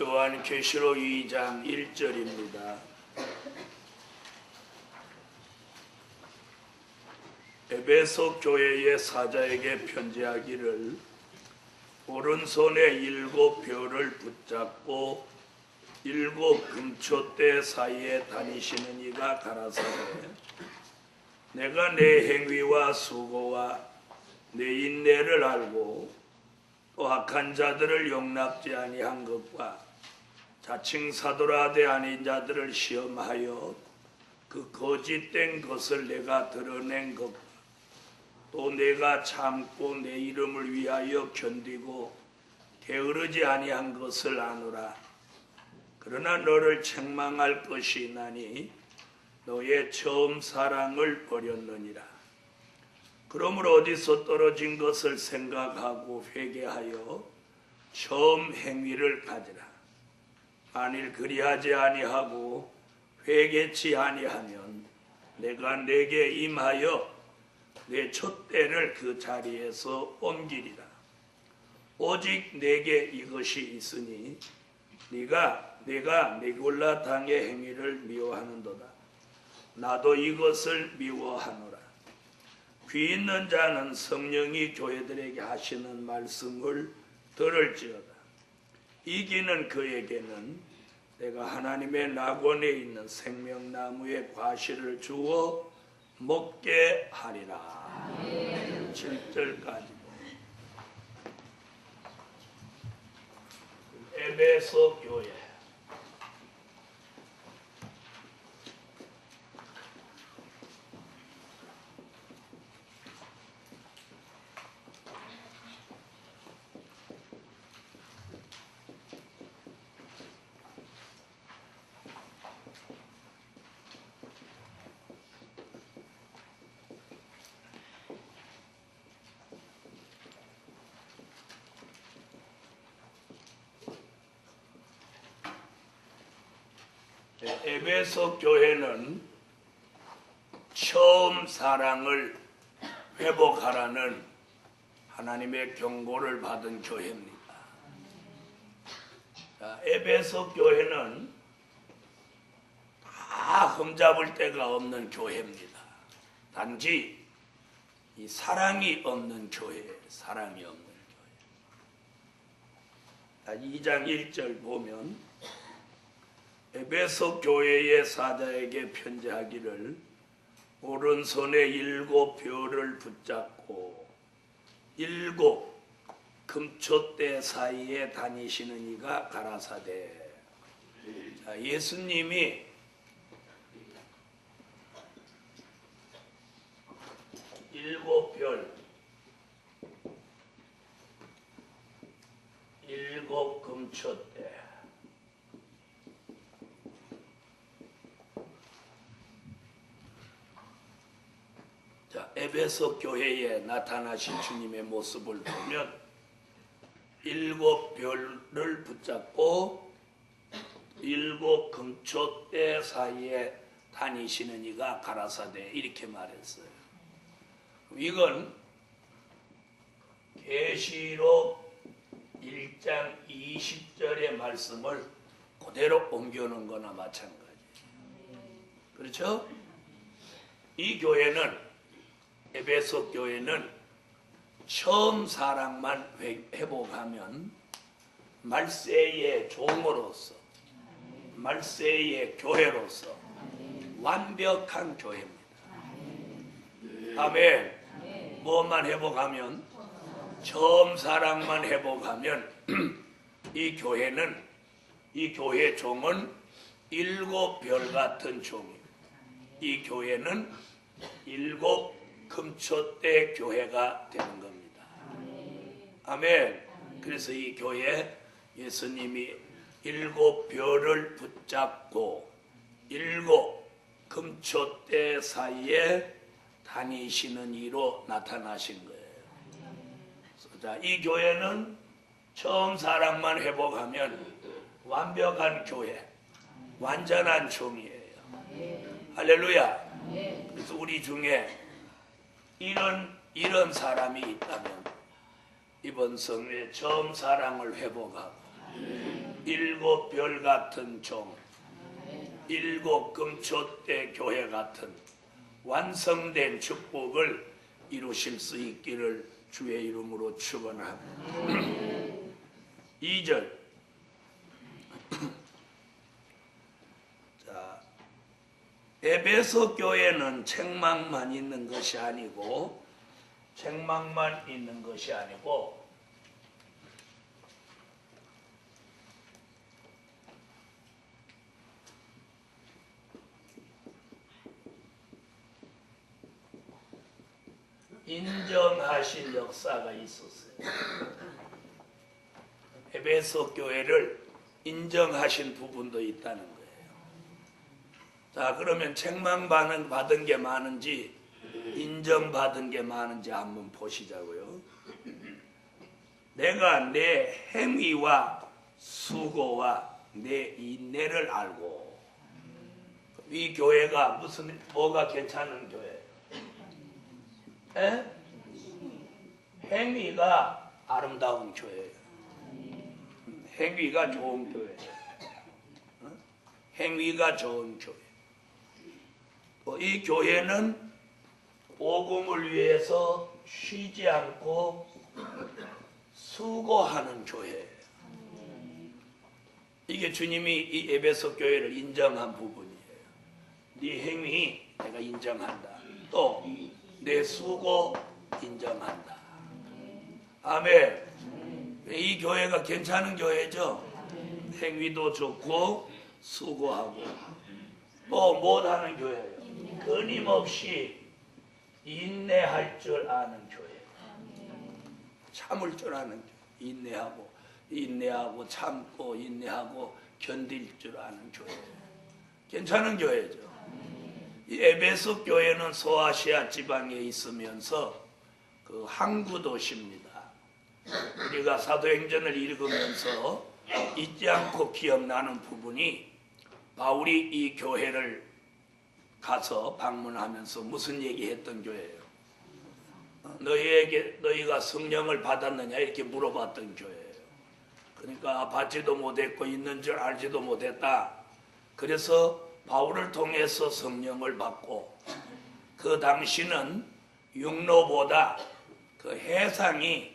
요한계시록 2장 1절입니다. 에베소 교회의 사자에게 편지하기를 오른손에 7 별을 붙잡고 7 금초대 사이에 다니시는 이가 가라사대 내가 내 행위와 수고와 내 인내를 알고 또 악한 자들을 용납지 아니한 것과 자칭 사도라 되 아닌 자들을 시험하여 그 거짓된 것을 내가 드러낸 것과 또 내가 참고 내 이름을 위하여 견디고 게으르지 아니한 것을 아노라. 그러나 너를 책망할 것이 있나니 너의 처음 사랑을 버렸느니라. 그러므로 어디서 떨어진 것을 생각하고 회개하여 처음 행위를 가지라. 만일 그리하지 아니하고 회개치 아니하면 내가 내게 임하여 내 촛대를 그 자리에서 옮기리라. 오직 내게 이것이 있으니 내가 니골라 당의 행위를 미워하는도다. 나도 이것을 미워하노라. 귀 있는 자는 성령이 교회들에게 하시는 말씀을 들을지어다. 이기는 그에게는 내가 하나님의 낙원에 있는 생명나무의 과실을 주어 먹게 하리라. 7절까지. 에베소 교회. 에베소 교회는 처음 사랑을 회복하라는 하나님의 경고를 받은 교회입니다. 자, 에베소 교회는 다 흠잡을 데가 없는 교회입니다. 단지 이 사랑이 없는 교회, 사랑이 없는 교회. 2장 1절 보면 에베소 교회의 사자에게 편지하기를 오른손에 7 별을 붙잡고 7 금초대 사이에 다니시는 이가 가라사대. 자, 예수님이 일곱 별, 7 금초대. 에베소 교회에 나타나신 주님의 모습을 보면 7 별을 붙잡고 7 금초대 사이에 다니시는 이가 가라사대 이렇게 말했어요. 이건 계시록 1장 20절의 말씀을 그대로 옮겨놓은 거나 마찬가지예요. 그렇죠? 이 교회는 에베소 교회는 처음 사랑만 회복하면 말세의 종으로서 말세의 교회로서 완벽한 교회입니다. 아멘. 뭐만 회복하면 처음 사랑만 회복하면 이 교회는 이 교회 종은 7 별 같은 종입니다. 이 교회는 7 금초대 교회가 되는 겁니다. 아멘. 그래서 이 교회 예수님이 7 별을 붙잡고 7 금초대 사이에 다니시는 이로 나타나신 거예요. 자, 이 교회는 처음 사랑만 회복하면 완벽한 교회, 완전한 종이에요. 할렐루야. 그래서 우리 중에 이런 사람이 있다면 이번 성회에 처음 사랑을 회복하고 일곱 별 같은 종, 일곱 금초대 교회 같은 완성된 축복을 이루실 수 있기를 주의 이름으로 축원합니다. 2절. 자, 에베소 교회는 책망만 있는 것이 아니고 인정하신 역사가 있었어요. 에베소 교회를 인정하신 부분도 있다는 거예요. 자, 그러면 책망받은 게 많은지 인정받은 게 많은지 한번 보시자고요. 내가 내 행위와 수고와 내 인내를 알고. 이 교회가 뭐가 괜찮은 교회예요? 행위가 아름다운 교회예요. 행위가 좋은 교회예요. 행위가 좋은 교회. 이 교회는 복음을 위해서 쉬지 않고 수고하는 교회예요. 이게 주님이 이 에베소 교회를 인정한 부분이에요. 네 행위 내가 인정한다. 또 내 수고 인정한다. 아멘. 이 교회가 괜찮은 교회죠. 행위도 좋고 수고하고 또 못하는 교회예요. 끊임없이 인내할 줄 아는 교회. 참을 줄 아는 교회. 인내하고 참고 인내하고 견딜 줄 아는 교회. 괜찮은 교회죠. 이 에베소 교회는 소아시아 지방에 있으면서 그 항구 도시입니다. 우리가 사도행전을 읽으면서 잊지 않고 기억나는 부분이 바울이 이 교회를 가서 방문하면서 무슨 얘기했던 교회예요? 너희가 성령을 받았느냐 이렇게 물어봤던 교회예요. 그러니까 받지도 못했고 있는 줄 알지도 못했다. 그래서 바울을 통해서 성령을 받고 그 당시는 육로보다 그 해상의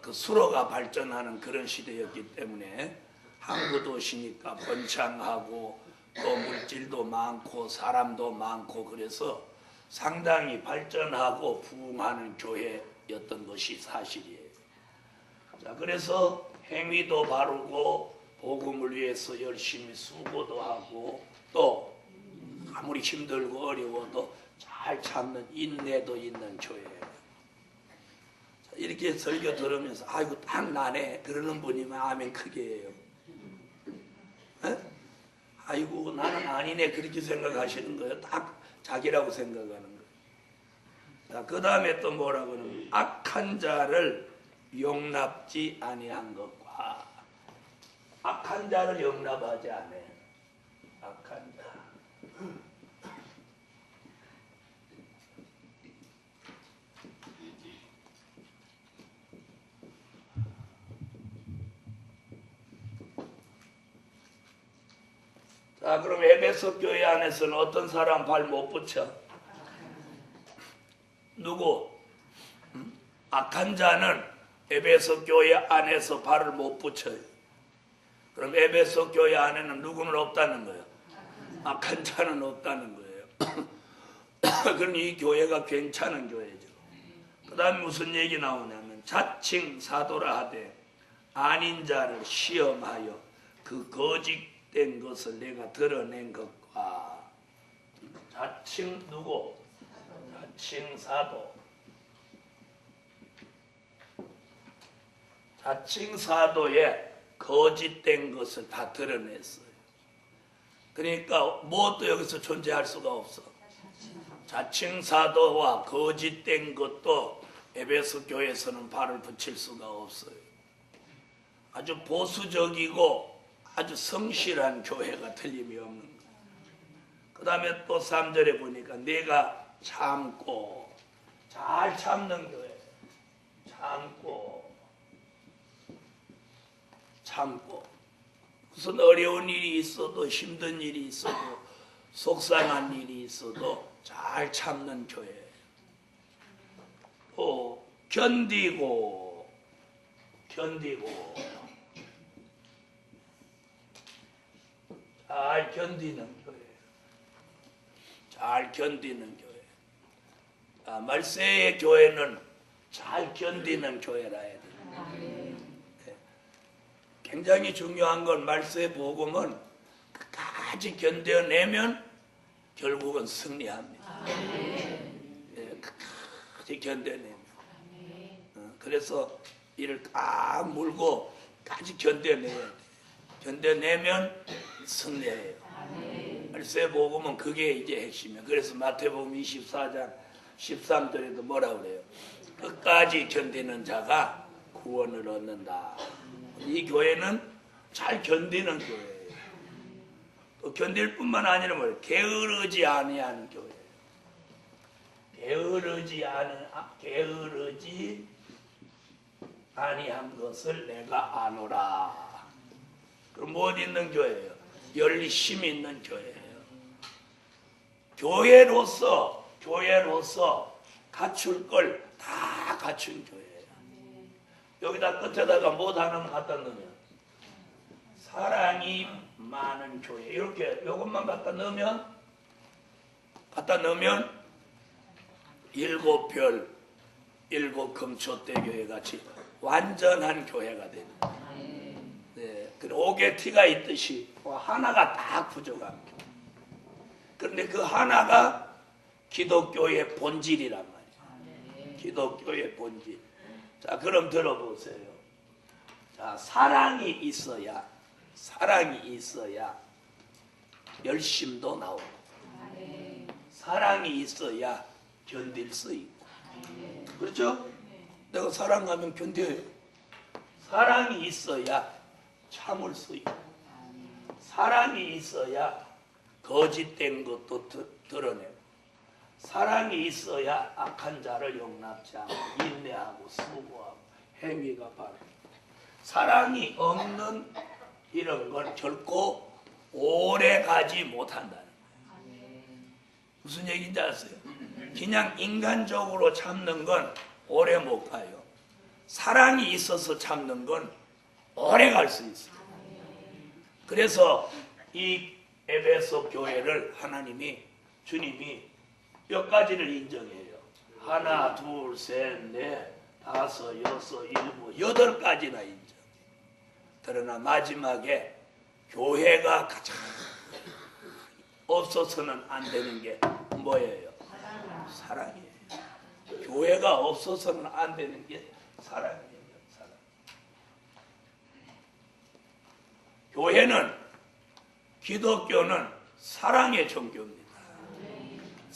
그 수로가 발전하는 그런 시대였기 때문에 항구 도시니까 번창하고 또 물질도 많고 사람도 많고 그래서 상당히 발전하고 부흥하는 교회였던 것이 사실이에요. 자, 그래서 행위도 바르고 복음을 위해서 열심히 수고도 하고 또 아무리 힘들고 어려워도 잘 참는 인내도 있는 교회예요. 자, 이렇게 설교 들으면서 아이고 딱 나네 그러는 분이면 아멘 크게 해요. 에? 아이고 나는 아니네 그렇게 생각하시는 거예요. 딱 자기라고 생각하는 거예요. 자, 그 다음에 또 뭐라고 하냐면 악한 자를 용납지 아니한 것과 악한 자를 용납하지 않아. 악한 자. 자, 그럼 에베소 교회 안에서는 어떤 사람 발 못 붙여? 누구? 악한 자는 에베소 교회 안에서 발을 못 붙여요. 그럼 에베소 교회 안에는 누구는 없다는 거예요? 악한 자는 없다는 거예요. 그럼 이 교회가 괜찮은 교회죠. 그 다음에 무슨 얘기 나오냐면 자칭 사도라 하되 아닌 자를 시험하여 그 거짓된 것을 내가 드러낸 것과 자칭 누구? 자칭 사도. 자칭 사도의 거짓된 것을 다 드러냈어요. 그러니까 무엇도 여기서 존재할 수가 없어. 자칭 사도와 거짓된 것도 에베소 교회에서는 발을 붙일 수가 없어요. 아주 보수적이고 아주 성실한 교회가 틀림이 없는 거예요. 그 다음에 또 3절에 보니까 내가 참고 잘 참는 교회. 참고 참고, 무슨 어려운 일이 있어도, 힘든 일이 있어도, 속상한 일이 있어도 잘 참는 교회. 또 견디고 잘 견디는 교회. 잘 견디는 교회. 말세의 교회는 잘 견디는 교회라 해야 됩니다. 굉장히 중요한 건 말세 복음은 끝까지 견뎌내면 결국은 승리합니다. 끝까지 견뎌내면. 그래서 이를 딱 물고 끝까지 견뎌내야 돼. 견뎌내면 승리해요. 말세 복음은 그게 이제 핵심이에요. 그래서 마태복음 24장 13절에도 뭐라 그래요? 끝까지 견디는 자가 구원을 얻는다. 이 교회는 잘 견디는 교회예요. 또 견딜 뿐만 아니라 뭐예요? 게으르지 아니하는 교회예요. 게으르지 아니한 것을 내가 아노라. 그럼 뭐 있는 교회예요? 열심 있는 교회예요. 교회로서 갖출 걸 다 갖춘 교회예요. 여기다 끝에다가 뭐 하나만 갖다 넣으면 사랑이 많은 교회. 이렇게 요것만 갖다 넣으면 일곱 별, 일곱 금초대 교회 같이 완전한 교회가 됩니다. 네, 오게티가 있듯이 하나가 딱 부족합니다. 그런데 그 하나가 기독교의 본질이란 말이에요. 기독교의 본질. 자, 그럼 들어보세요. 자, 사랑이 있어야 열심도 나오고, 사랑이 있어야 견딜 수 있고. 그렇죠? 내가 사랑하면 견뎌요. 사랑이 있어야 참을 수 있고, 사랑이 있어야 거짓된 것도 드러내고, 사랑이 있어야 악한 자를 용납지 않고 인내하고 수고하고 행위가 바르고. 사랑이 없는 이런 건 결코 오래 가지 못한다는 거예요. 무슨 얘기인지 아세요? 그냥 인간적으로 참는 건 오래 못 가요. 사랑이 있어서 참는 건 오래 갈 수 있어요. 그래서 이 에베소 교회를 주님이 몇 가지를 인정해요. 하나, 둘, 셋, 넷, 다섯, 여섯, 일곱, 8가지나 인정. 그러나 마지막에 교회가 가장 없어서는 안 되는 게 뭐예요? 사랑이에요. 교회가 없어서는 안 되는 게 사랑이에요. 사랑. 교회는, 기독교는 사랑의 종교입니다.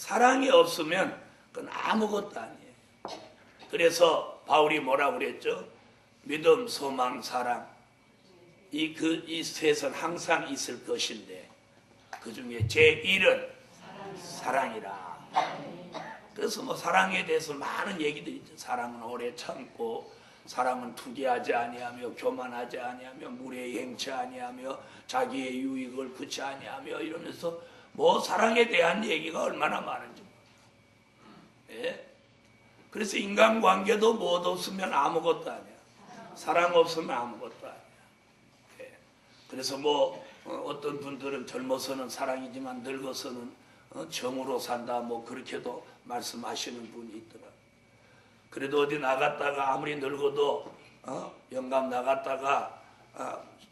사랑이 없으면 그건 아무것도 아니에요. 그래서 바울이 뭐라고 그랬죠? 믿음, 소망, 사랑. 이 셋은 항상 있을 것인데 그 중에 제1은 사랑이라. 그래서 뭐 사랑에 대해서 많은 얘기들이 있죠. 사랑은 오래 참고, 사랑은 투기하지 아니하며, 교만하지 아니하며, 무례히 행치 아니하며, 자기의 유익을 구치 아니하며, 이러면서 뭐 사랑에 대한 얘기가 얼마나 많은지. 예? 그래서 인간관계도 뭐 없으면 아무것도 아니야. 사랑 없으면 아무것도 아니야. 예. 그래서 뭐 어떤 분들은 젊어서는 사랑이지만 늙어서는 정으로 산다, 뭐 그렇게도 말씀하시는 분이 있더라. 그래도 어디 나갔다가 아무리 늙어도 영감 나갔다가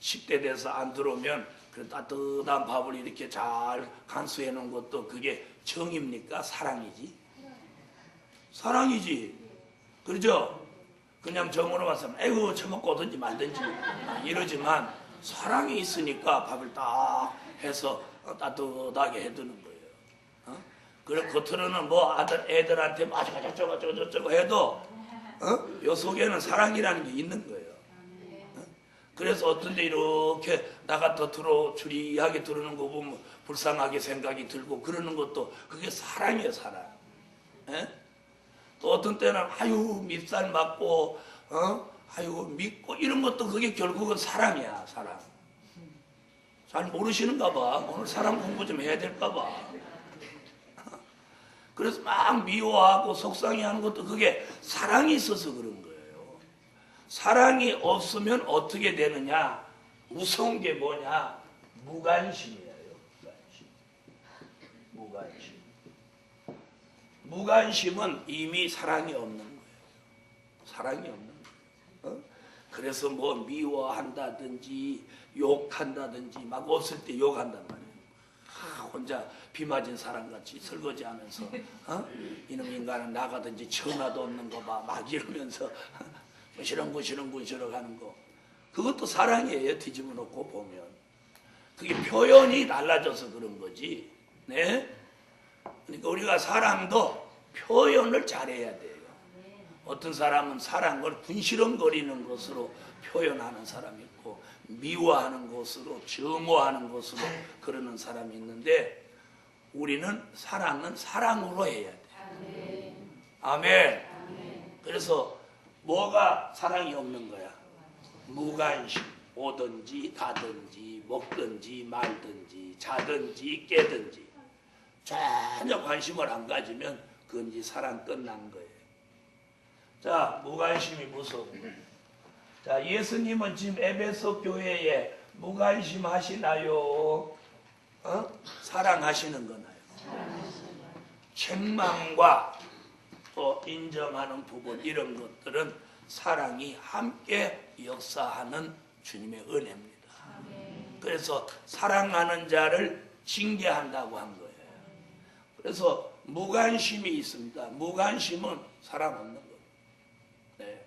10대 돼서 안 들어오면 그 따뜻한 밥을 이렇게 잘 간수해 놓은 것도 그게 정입니까? 사랑이지? 사랑이지. 그렇죠? 그냥 정으로 와서 아이고 처먹고 오든지 말든지 이러지만 사랑이 있으니까 밥을 딱 해서 따뜻하게 해두는 거예요. 그래 겉으로는 뭐 애들한테 저쩌고 해도 요 속에는 사랑이라는 게 있는 거예요. 그래서 어떤 데 이렇게 나가 겉으로 주리하게 들어오는 거 보면 불쌍하게 생각이 들고 그러는 것도 그게 사랑이에요, 사랑. 또 어떤 때는 아유 밉살 맞고 아이고 믿고 이런 것도 그게 결국은 사랑이야. 사랑. 잘 모르시는가 봐. 오늘 사랑 공부 좀 해야 될까 봐. 그래서 막 미워하고 속상해하는 것도 그게 사랑이 있어서 그런 거예요. 사랑이 없으면 어떻게 되느냐? 무서운 게 뭐냐? 무관심이에요. 무관심. 무관심은 이미 사랑이 없는 거예요. 사랑이 없는 거예요. 그래서 뭐 미워한다든지 욕한다든지 막 없을 때 욕한단 말이에요. 혼자 비 맞은 사람같이 설거지하면서 이놈 인간은 나가든지 전화도 없는 거 봐 막 이러면서 부시렁부시렁 하는 거 그것도 사랑이에요. 뒤집어 놓고 보면 그게 표현이 달라져서 그런 거지. 네? 그러니까 우리가 사랑도 표현을 잘해야 돼요. 어떤 사람은 사랑을 분시렁거리는 것으로 표현하는 사람이 있고 미워하는 것으로 증오하는 것으로 그러는 사람이 있는데 우리는 사랑은 사랑으로 해야 돼요. 아멘. 그래서 뭐가 사랑이 없는 거야? 무관심. 오든지 가든지 먹든지 말든지 자든지 깨든지 전혀 관심을 안 가지면 그건 이제 사랑 끝난 거예요. 자, 무관심이 무서운 거예요. 자, 예수님은 지금 에베소 교회에 무관심 하시나요? 사랑하시는 거나요? 책망과 또 인정하는 부분 이런 것들은 사랑이 함께 역사하는 주님의 은혜입니다. 그래서 사랑하는 자를 징계한다고 한 거예요. 그래서 무관심이 있습니다. 무관심은 사랑 없는 거예요. 네.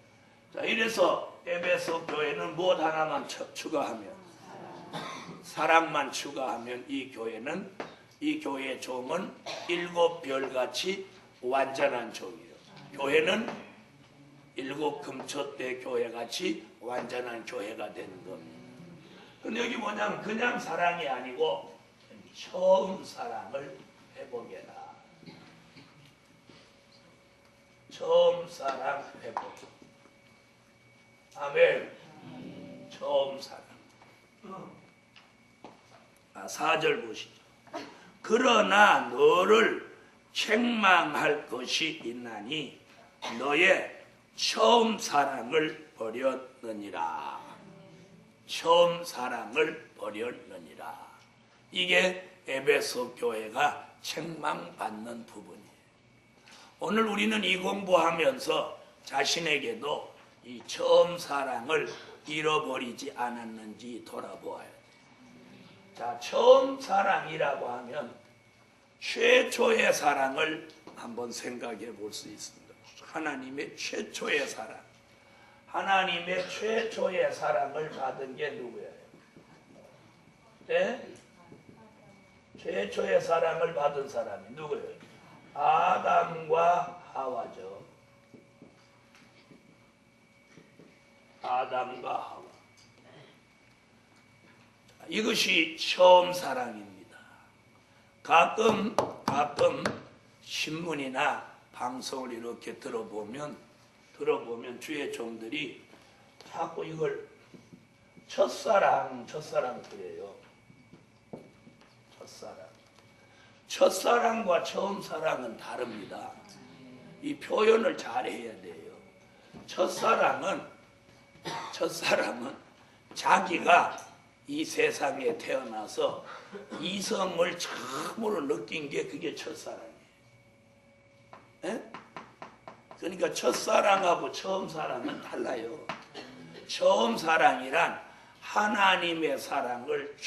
자, 이래서 에베소 교회는 무엇 하나만 추가하면 사랑만 추가하면 이 교회의 종은 7별같이 완전한 종이에요. 교회는 7 금초대 교회같이 완전한 교회가 되는 겁니다. 근데 여기 뭐냐면 그냥 사랑이 아니고 처음 사랑을 회복해라. 처음 사랑 회복. 아멘. 처음 사랑. 4절 보시죠. 그러나 너를 책망할 것이 있나니 너의 처음 사랑을 버렸느니라. 처음 사랑을 버렸느니라. 이게 에베소 교회가 책망받는 부분이에요. 오늘 우리는 이 공부하면서 자신에게도 이 처음 사랑을 잃어버리지 않았는지 돌아보아야 돼요. 자, 처음 사랑이라고 하면 최초의 사랑을 한번 생각해 볼 수 있습니다. 하나님의 최초의 사랑. 하나님의 최초의 사랑을 받은 게 누구예요? 네? 최초의 사랑을 받은 사람이 누구예요? 아담과 하와죠. 아담과 하와. 이것이 처음 사랑입니다. 가끔 신문이나 방송을 이렇게 들어보면 주의 종들이 자꾸 이걸 첫사랑 그래요. 첫사랑과 처음 사랑은 다릅니다. 이 표현을 잘 해야 돼요. 첫사랑은 자기가 이 세상에 태어나서 이성을 처음으로 느낀 게 그게 첫사랑이에요. 에? 그러니까 첫사랑하고 처음 사랑은 달라요. 처음 사랑이란 하나님의 사랑을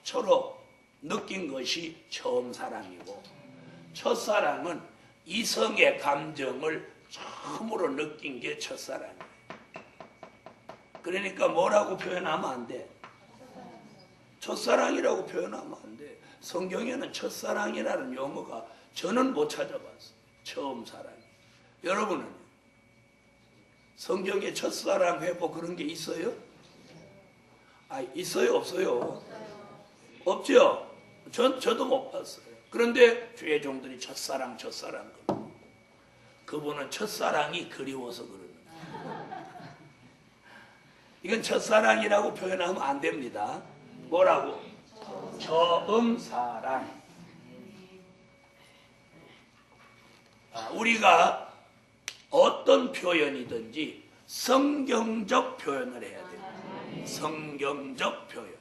최초로 느낀 것이 처음 사랑이고, 첫사랑은 이성의 감정을 처음으로 느낀 게 첫사랑이에요. 그러니까 뭐라고 표현하면 안 돼? 첫사랑이라고 표현하면 안 돼. 성경에는 첫사랑이라는 용어가 저는 못 찾아봤어요. 처음 사랑이. 여러분은 성경에 첫사랑 회복 그런 게 있어요? 있어요? 없어요? 없죠? 저도 못 봤어요. 그런데 주의 종들이 첫사랑 그분은 첫사랑이 그리워서 그러는 거예요. 이건 첫사랑이라고 표현하면 안 됩니다. 뭐라고? 처음 사랑. 우리가 어떤 표현이든지 성경적 표현을 해야 돼요. 성경적 표현.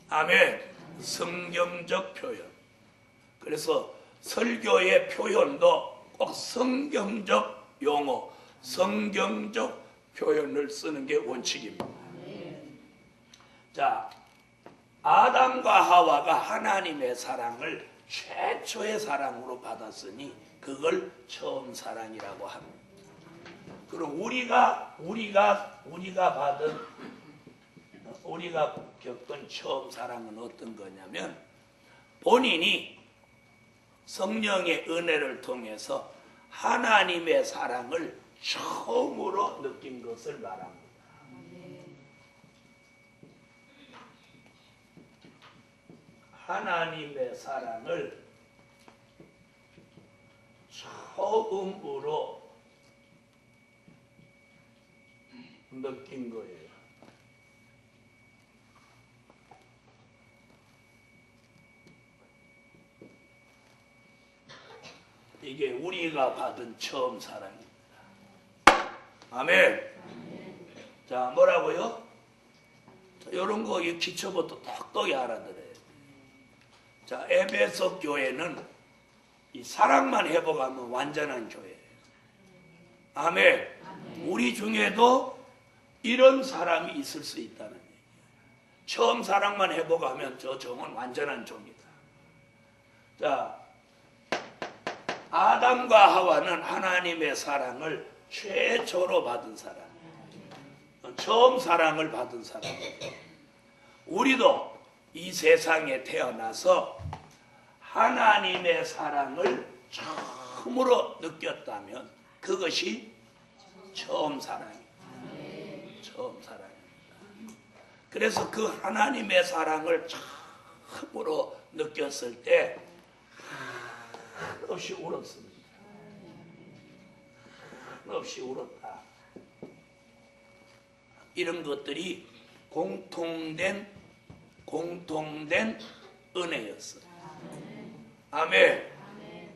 아멘. 성경적 표현. 그래서 설교의 표현도 꼭 성경적 용어, 성경적 표현을 쓰는 게 원칙입니다. 자, 아담과 하와가 하나님의 사랑을 최초의 사랑으로 받았으니 그걸 처음 사랑이라고 합니다. 그럼 우리가 겪은 처음 사랑은 어떤 거냐면 본인이 성령의 은혜를 통해서 하나님의 사랑을 처음으로 느낀 것을 말합니다. 하나님의 사랑을 처음으로 느낀 거예요. 이게 우리가 받은 처음 사랑입니다. 아멘. 자, 뭐라고요? 이런 거 기초부터 똑똑히 알아들어요. 자, 에베소 교회는 이 사랑만 회복하면 완전한 교회예요. 아멘. 우리 중에도 이런 사람이 있을 수 있다는 얘기예요. 처음 사랑만 회복하면 저 종은 완전한 종이다. 자, 아담과 하와는 하나님의 사랑을 최초로 받은 사람, 처음 사랑을 받은 사람이에요. 우리도 이 세상에 태어나서 하나님의 사랑을 처음으로 느꼈다면 그것이 처음 사랑입니다. 처음 사랑입니다. 그래서 그 하나님의 사랑을 처음으로 느꼈을 때 한없이 울었습니다. 한없이 울었다. 이런 것들이 공통된 은혜였어요. 아멘.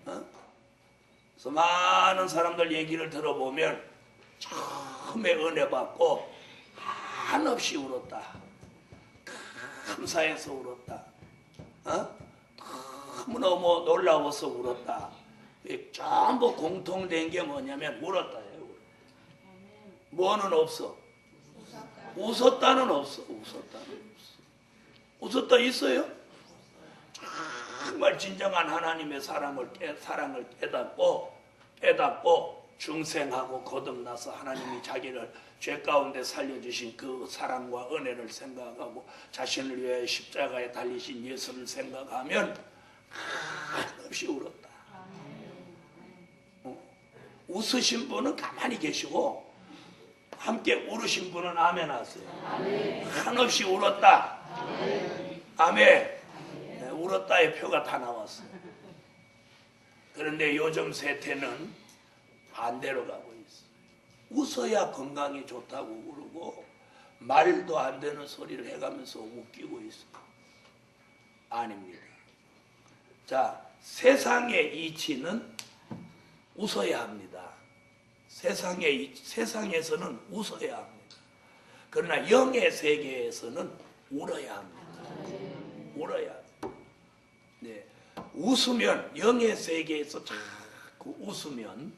그래서 많은 사람들 얘기를 들어보면 처음에 은혜 받고 한없이 울었다. 감사해서 울었다. 너무너무 놀라워서 울었다. 전부 공통된 게 뭐냐면 울었다예요. 뭐는 없어? 웃었다는 없어. 웃었다 있어요? 정말 진정한 하나님의 사랑을 깨닫고 중생하고 거듭나서 하나님이 자기를 죄 가운데 살려주신 그 사랑과 은혜를 생각하고 자신을 위해 십자가에 달리신 예수를 생각하면 한없이 울었다. 웃으신 분은 가만히 계시고 함께 울으신 분은 아멘 하세요. 한없이 울었다. 아멘. 네, 울었다의 표가 다 나왔어요. 그런데 요즘 세태는 반대로 가고 있어요. 웃어야 건강이 좋다고 그러고 말도 안 되는 소리를 해가면서 웃기고 있어요. 아닙니다. 자, 세상의 이치는 웃어야 합니다. 세상에서는 웃어야 합니다. 그러나 영의 세계에서는 울어야 합니다. 울어야 합니다. 네. 웃으면 영의 세계에서 자꾸 웃으면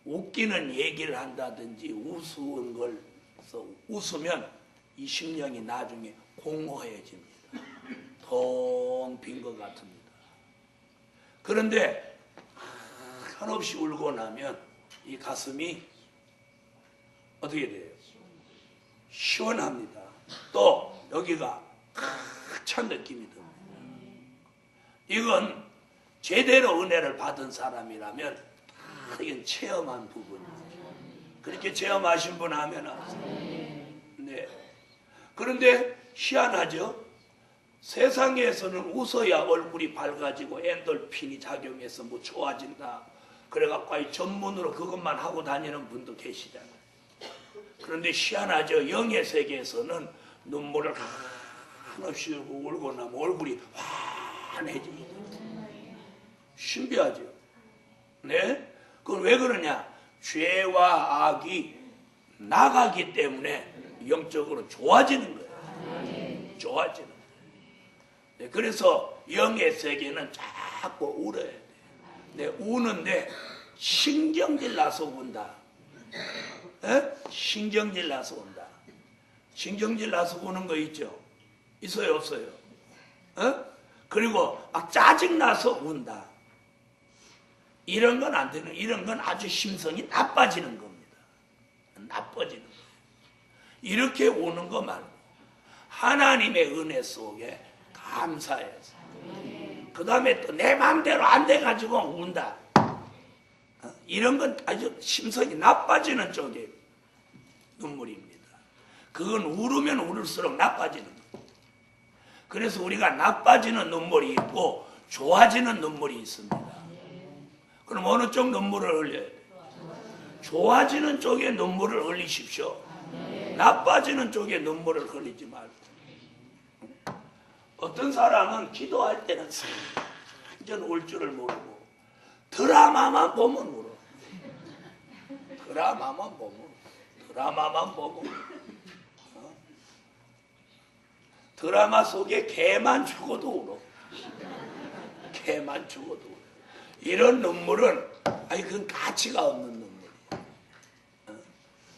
웃기는 얘기를 한다든지 웃으면 이 심령이 나중에 공허해집니다. 텅 빈 것 같습니다. 그런데 한없이 울고 나면 이 가슴이 어떻게 돼요? 시원합니다. 또 여기가 찬 느낌이 듭니다. 이건 제대로 은혜를 받은 사람이라면 이건 체험한 부분입니다. 그렇게 체험하신 분 하면 네. 그런데 희한하죠? 세상에서는 웃어야 얼굴이 밝아지고 엔돌핀이 작용해서 뭐 좋아진다. 그래갖고 전문으로 그것만 하고 다니는 분도 계시잖아요. 그런데 희한하죠. 영의 세계에서는 눈물을 한없이 울고 나면 얼굴이 환해져요. 신비하죠. 네? 그건 왜 그러냐? 죄와 악이 나가기 때문에 영적으로 좋아지는 거예요. 좋아지는 거예요. 네, 그래서 영의 세계는 자꾸 울어야 돼요. 네, 우는데 신경질 나서 운다. 네? 신경질 나서 운다. 신경질 나서 우는 거 있죠? 있어요, 없어요? 그리고 막 짜증 나서 운다. 이런 건 안 되는, 이런 건 아주 심성이 나빠지는 겁니다. 나빠지는 거예요. 이렇게 우는 거 말고 하나님의 은혜 속에 감사해서 그 다음에 또 내 마음대로 안 돼가지고 운다. 이런 건 아주 심성이 나빠지는 쪽의 눈물입니다. 그건 울으면 울을수록 나빠지는 거예요. 그래서 우리가 나빠지는 눈물이 있고 좋아지는 눈물이 있습니다. 그럼 어느 쪽 눈물을 흘려야 돼요? 좋아지는 쪽에 눈물을 흘리십시오. 나빠지는 쪽에 눈물을 흘리지 말고. 어떤 사람은 기도할 때는 완전 울 줄을 모르고 드라마만 보면 울어. 드라마만 보면 드라마 속에 개만 죽어도 울어. 개만 죽어도 울어. 이런 눈물은 그건 가치가 없는 눈물이야.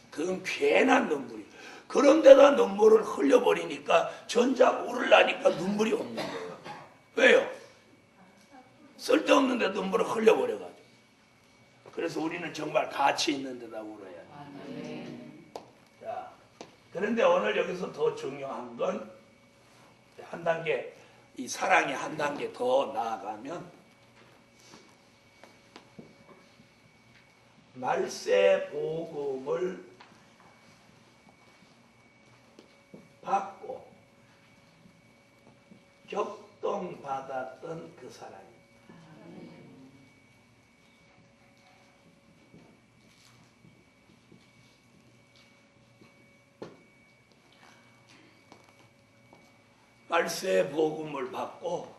그건 괜한 눈물이야. 그런데다 눈물을 흘려버리니까 전작 울으려니까 눈물이 없는 거예요. 왜요? 쓸데없는 데 눈물을 흘려버려가지고. 그래서 우리는 정말 가치 있는 데다 울어야 돼. 자, 그런데 오늘 여기서 더 중요한 건 한 단계, 이 사랑이 한 단계 더 나아가면 말세 복음을 받고 격동받았던 그 사랑입니다. 말세 복음을 받고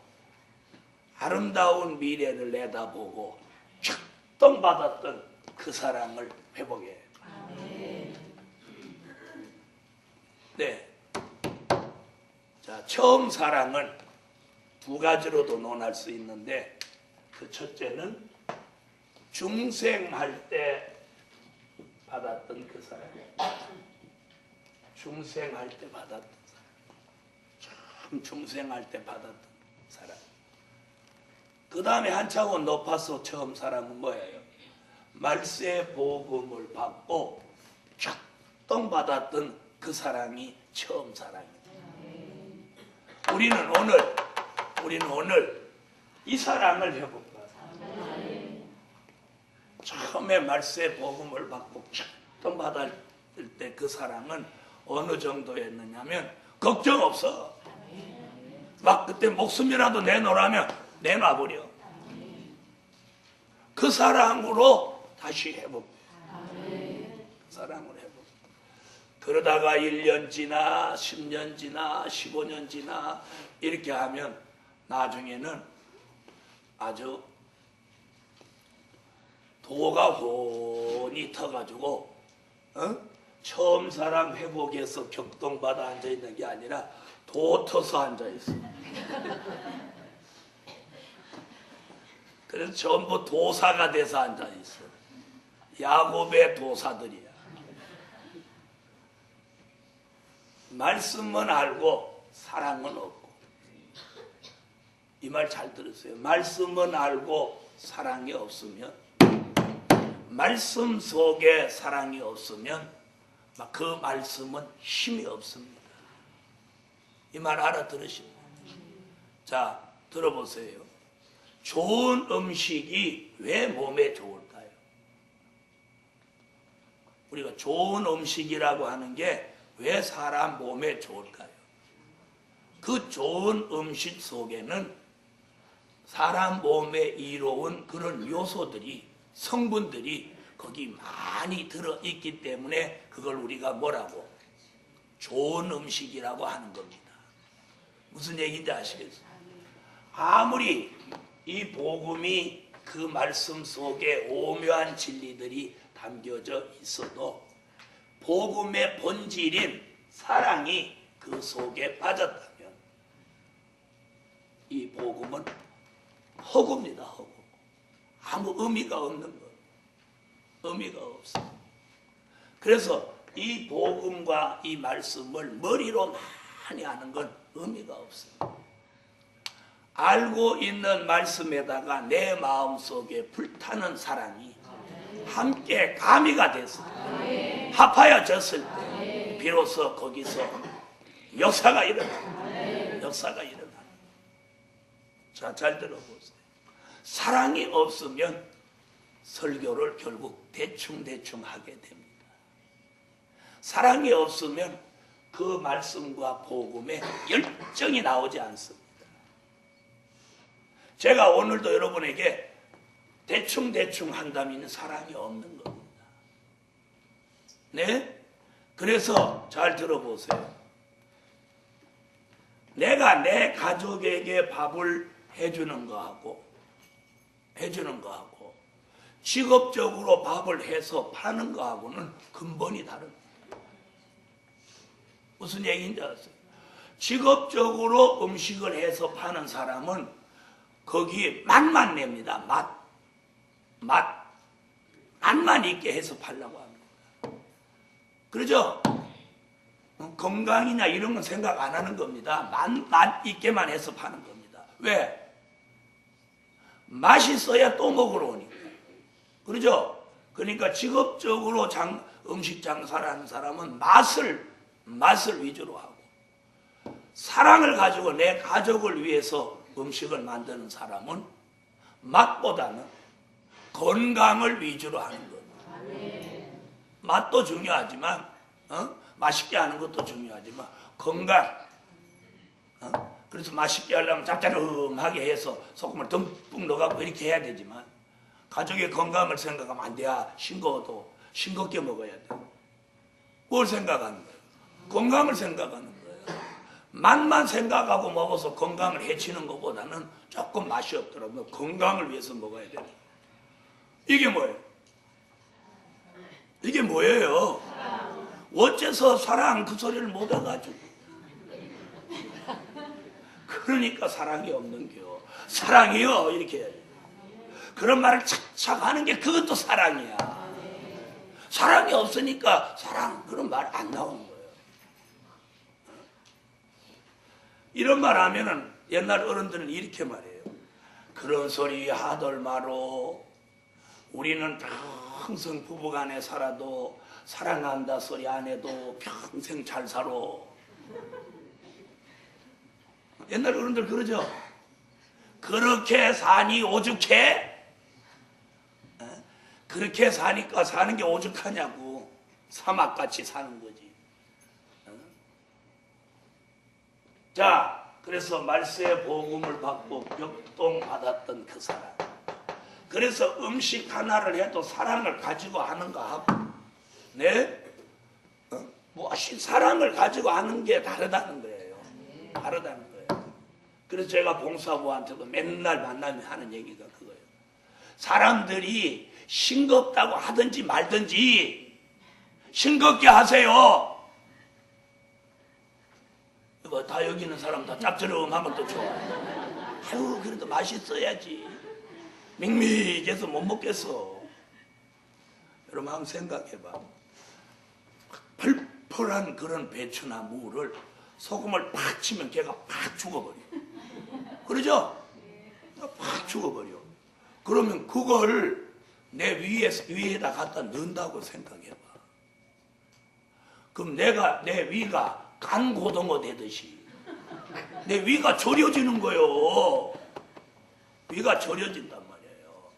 아름다운 미래를 내다보고 격동받았던 그 사랑을 회복해. 네. 자, 처음 사랑은 두 가지로도 논할 수 있는데, 그 첫째는 중생할 때 받았던 그 사랑. 중생할 때 받았던 사랑. 참 중생할 때 받았던 사랑. 그 다음에 한 차원 높아서 처음 사랑은 뭐예요? 말세 복음을 받고 격동받았던 그 사랑이 처음 사랑입니다. 우리는 오늘 이 사랑을 해볼까? 처음에 말세 복음을 받고 격동받을 때 그 사랑은 어느 정도였느냐면 걱정 없어. 막 그때 목숨이라도 내놓으라면 내놔버려. 그 사랑으로 다시 해볼게. 그 사랑으로 해볼게. 그러다가 1년 지나 10년 지나 15년 지나 이렇게 하면 나중에는 아주 도가 혼이 터가지고 처음 사랑 회복해서 격동받아 앉아있는 게 아니라 도 터서 앉아있어. 그래서 전부 도사가 돼서 앉아있어. 야곱의 도사들이야. 말씀은 알고 사랑은 없고. 이 말 잘 들으세요. 말씀은 알고 사랑이 없으면, 말씀 속에 사랑이 없으면 그 말씀은 힘이 없습니다. 이 말 알아들으십니까? 자, 들어보세요. 좋은 음식이 왜 몸에 좋을까요? 우리가 좋은 음식이라고 하는 게 왜 사람 몸에 좋을까요? 그 좋은 음식 속에는 사람 몸에 이로운 그런 요소들이, 성분들이 거기 많이 들어있기 때문에 그걸 우리가 뭐라고? 좋은 음식이라고 하는 겁니다. 무슨 얘기인지 아시겠어요? 아무리 이 복음이 그 말씀 속에 오묘한 진리들이 담겨져 있어도 복음의 본질인 사랑이 그 속에 빠졌다면 이 복음은 허구입니다. 허구. 아무 의미가 없는 것. 의미가 없어요. 그래서 이 복음과 이 말씀을 머리로 많이 하는 건 의미가 없어요. 알고 있는 말씀에다가 내 마음속에 불타는 사랑이 함께 가미가 돼서 합하여졌을 때 비로소 거기서 역사가 일어나. 역사가 일어나. 자, 잘 들어보세요. 사랑이 없으면 설교를 결국 대충 하게 됩니다. 사랑이 없으면 그 말씀과 복음에 열정이 나오지 않습니다. 제가 오늘도 여러분에게 대충 한다면 사랑이 없는 겁니다. 네? 그래서 잘 들어보세요. 내가 내 가족에게 밥을 해주는 거하고 직업적으로 밥을 해서 파는 거하고는 근본이 다릅니다. 무슨 얘기인지 아세요? 직업적으로 음식을 해서 파는 사람은 거기에 맛만 냅니다. 맛만 있게 해서 팔려고 합니다. 그렇죠? 건강이나 이런 건 생각 안 하는 겁니다. 맛 있게만 해서 파는 겁니다. 왜? 맛있어야 또 먹으러 오니까. 그렇죠? 그러니까 직업적으로 음식 장사를 하는 사람은 맛을 위주로 하고, 사랑을 가지고 내 가족을 위해서 음식을 만드는 사람은 맛보다는 건강을 위주로 하는 겁니다. 맛도 중요하지만 맛있게 하는 것도 중요하지만 건강. 그래서 맛있게 하려면 짭짤하게 해서 소금을 듬뿍 넣어갖고 이렇게 해야 되지만 가족의 건강을 생각하면 안 돼야 싱거워도 싱겁게 먹어야 돼. 뭘 생각하는 거예요? 건강을 생각하는 거예요. 맛만 생각하고 먹어서 건강을 해치는 것보다는 조금 맛이 없더라도 건강을 위해서 먹어야 돼요. 이게 뭐예요? 이게 뭐예요? 어째서 사랑 그 소리를 못 해가지고. 그러니까 사랑이 없는겨. 사랑이요 이렇게 해야지. 그런 말을 착착 하는 게 그것도 사랑이야. 사랑이 없으니까 사랑 그런 말 안 나오는 거예요. 이런 말 하면은 옛날 어른들은 이렇게 말해요. 그런 소리 하덜 마로. 우리는 평생 부부간에 살아도 사랑한다 소리 안 해도 평생 잘 살아. 옛날 어른들 그러죠. 그렇게 사니 오죽해? 그렇게 사니까 사는 게 오죽하냐고. 사막같이 사는 거지. 자, 그래서 말세의 복음을 받고 벽동받았던 그 사람. 그래서 음식 하나를 해도 사랑을 가지고 하는가 하고, 네? 무엇이 사랑을 가지고 하는 게 다르다는 거예요. 다르다는 거예요. 그래서 제가 봉사부한테도 맨날 만나면 하는 얘기가 그거예요. 사람들이 싱겁다고 하든지 말든지 싱겁게 하세요. 이거 다 여기 있는 사람 다 짭조름하면 또 좋아. 아유, 그래도 맛있어야지. 밍밍해서 못 먹겠어. 여러분 한번 생각해봐. 펄펄한 그런 배추나 무를 소금을 팍 치면 걔가 팍 죽어버려. 그러죠? 팍 죽어버려. 그러면 그걸 내 위에다 갖다 넣는다고 생각해봐. 그럼 내 위가 간 고등어 되듯이 내 위가 절여지는 거요. 위가 절여진단 말이에요.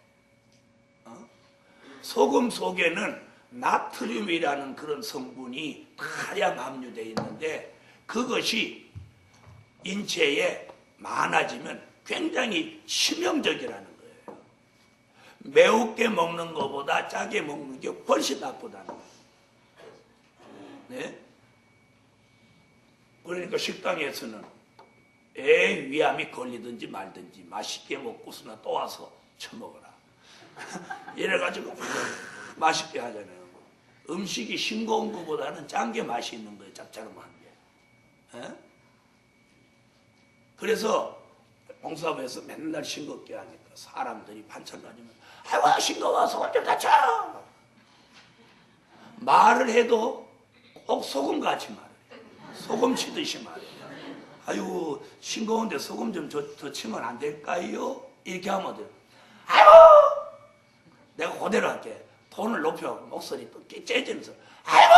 소금 속에는 나트륨이라는 그런 성분이 다량 함유되어 있는데 그것이 인체에 많아지면 굉장히 치명적이라는 거예요. 매우게 먹는 것보다 짜게 먹는 게 훨씬 나쁘다는 거예요. 네? 그러니까 식당에서는 애 위암이 걸리든지 말든지 맛있게 먹고서나 또 와서 처먹어라. 이래가지고 맛있게 하잖아요. 음식이 싱거운 것보다는 짠 게 맛이 있는 거예요. 짭짤한 게. 에? 그래서 봉사부에서 맨날 싱겁게 하니까 사람들이 반찬 가지면 아이고 싱거워 소금 좀 다쳐. 말을 해도 꼭 소금같이 말해. 소금 치듯이 말해. 아이고 싱거운데 소금 좀 더 치면 안 될까요? 이렇게 하면 돼요. 아이고 내가 그대로 할게. 톤을 높여 목소리 또 째지면서 아이고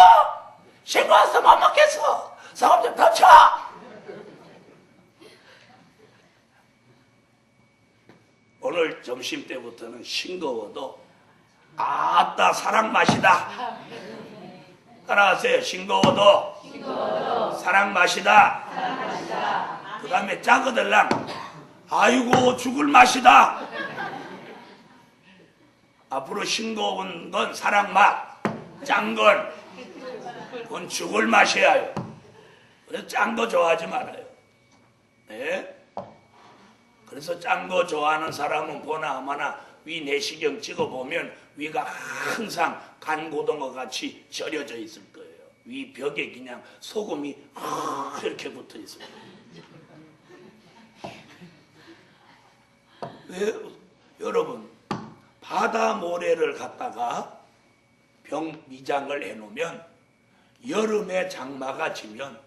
싱거워서 못 먹겠어. 소금 좀 더 쳐. 오늘 점심 때부터는 싱거워도 아따 사랑 맛이다. 따라하세요. 싱거워도 사랑 맛이다. 그 다음에 짜거들랑 아이고 죽을 맛이다. 앞으로 싱거운 건 사랑 맛, 짠 건 그건 죽을 맛이에요. 그래서 짠 거 좋아하지 말아요. 네? 그래서 짠 거 좋아하는 사람은 보나마나 위 내시경 찍어보면 위가 항상 간고등어 같이 절여져 있을 거예요. 위 벽에 그냥 소금이 이렇게 붙어 있어요. 왜? 여러분 바다 모래를 갖다가 병 미장을 해놓으면 여름에 장마가 지면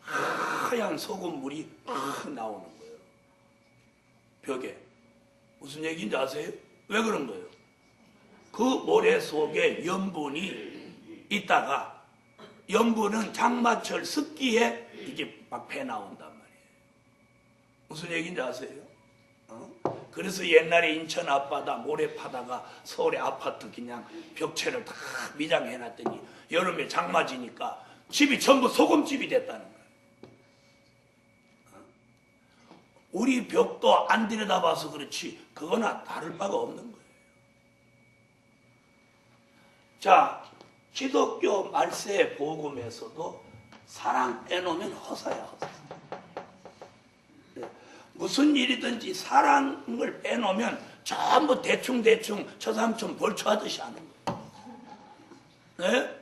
하얀 소금물이 나오는 거예요. 벽에. 무슨 얘기인지 아세요? 왜 그런 거예요? 그 모래 속에 염분이 있다가 염분은 장마철 습기에 이게 막 배 나온단 말이에요. 무슨 얘기인지 아세요? 그래서 옛날에 인천 앞바다 모래 파다가 서울의 아파트 그냥 벽체를 다 미장해놨더니 여름에 장마 지니까 집이 전부 소금집이 됐다는 거예요. 우리 벽도 안 들여다봐서 그렇지 그거나 다를 바가 없는 거예요. 자, 기독교 말세 복음에서도 사랑 빼놓으면 허사야 허사. 무슨 일이든지 사랑을 빼놓으면 전부 대충대충 처삼촌 벌초하듯이 하는 거예요. 네?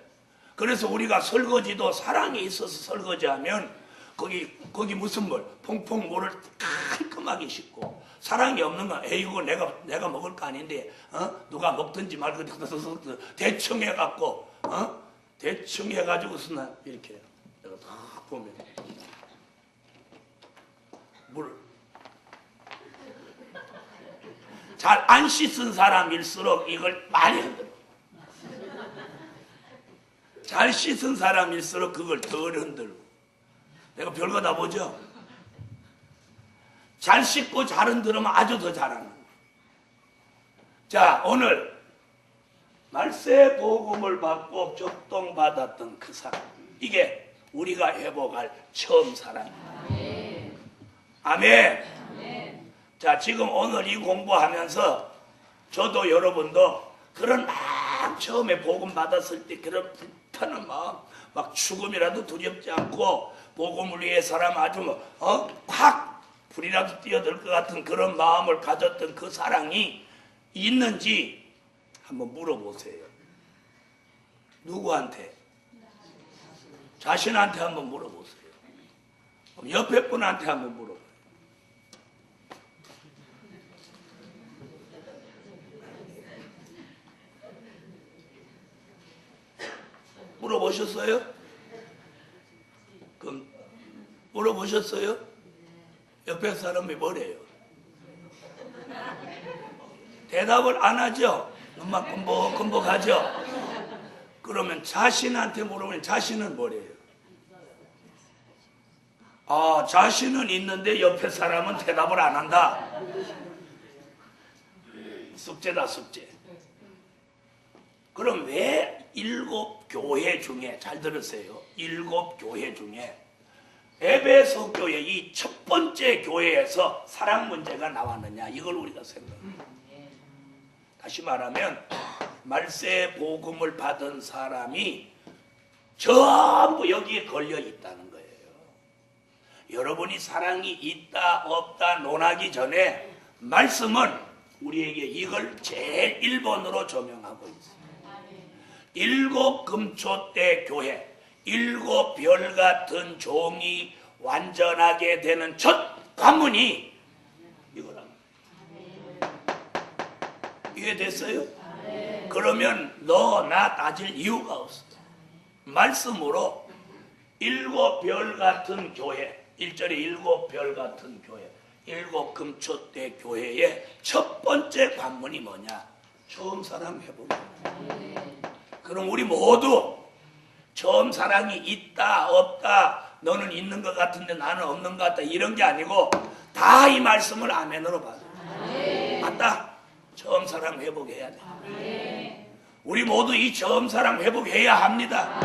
그래서 우리가 설거지도 사랑이 있어서 설거지하면 거기 무슨 물, 퐁퐁 물을 깔끔하게 씻고 사랑이 없는 건 에이 이거 내가 먹을 거 아닌데 누가 먹든지 말고 대충 해갖고 대충 해가지고서 이렇게 내가 다 보면 물 잘 안 씻은 사람일수록 이걸 많이 흔들어. 잘 씻은 사람일수록 그걸 덜 흔들고. 내가 별거 다 보죠? 잘 씻고 잘 흔들으면 아주 더 잘하는 거예요. 자, 오늘 말세 복음을 받고 격동받았던 그 사람. 이게 우리가 회복할 처음 사람입니다. 아멘. 자, 지금 오늘 이 공부하면서 저도 여러분도 그런 막 처음에 복음 받았을 때 그런 불타는 마음, 막 죽음이라도 두렵지 않고 복음을 위해 사람 아주 확 불이라도 뛰어들 것 같은 그런 마음을 가졌던 그 사랑이 있는지 한번 물어보세요. 누구한테? 자신한테 한번 물어보세요. 옆에 분한테 한번 물어보세요. 물어보셨어요? 그럼 물어보셨어요? 옆에 사람이 뭐래요? 대답을 안 하죠? 눈만 끔벅끔벅하죠? 그러면 자신한테 물어보면 자신은 뭐래요? 아, 자신은 있는데 옆에 사람은 대답을 안 한다. 숙제다, 숙제. 그럼 왜 7교회 중에, 잘 들으세요. 7교회 중에 에베소 교회 이 첫 번째 교회에서 사랑 문제가 나왔느냐, 이걸 우리가 생각합니다. 다시 말하면 말세 복음을 받은 사람이 전부 여기에 걸려 있다는 거예요. 여러분이 사랑이 있다 없다 논하기 전에 말씀은 우리에게 이걸 제일 1번으로 조명하고 있어요. 일곱 금초대 교회, 일곱 별 같은 종이 완전하게 되는 첫 관문이 이거란 말이에요. 이해됐어요? 그러면 너 나 따질 이유가 없어. 말씀으로 일곱 별 같은 교회, 1절에 일곱 별 같은 교회, 일곱 금초대 교회의 첫 번째 관문이 뭐냐? 처음 사랑 회복이야. 그럼 우리 모두 처음 사랑이 있다 없다, 너는 있는 것 같은데 나는 없는 것 같다, 이런 게 아니고 다 이 말씀을 아멘으로 받아. 맞다? 처음 사랑 회복해야 돼. 우리 모두 이 처음 사랑 회복해야 합니다.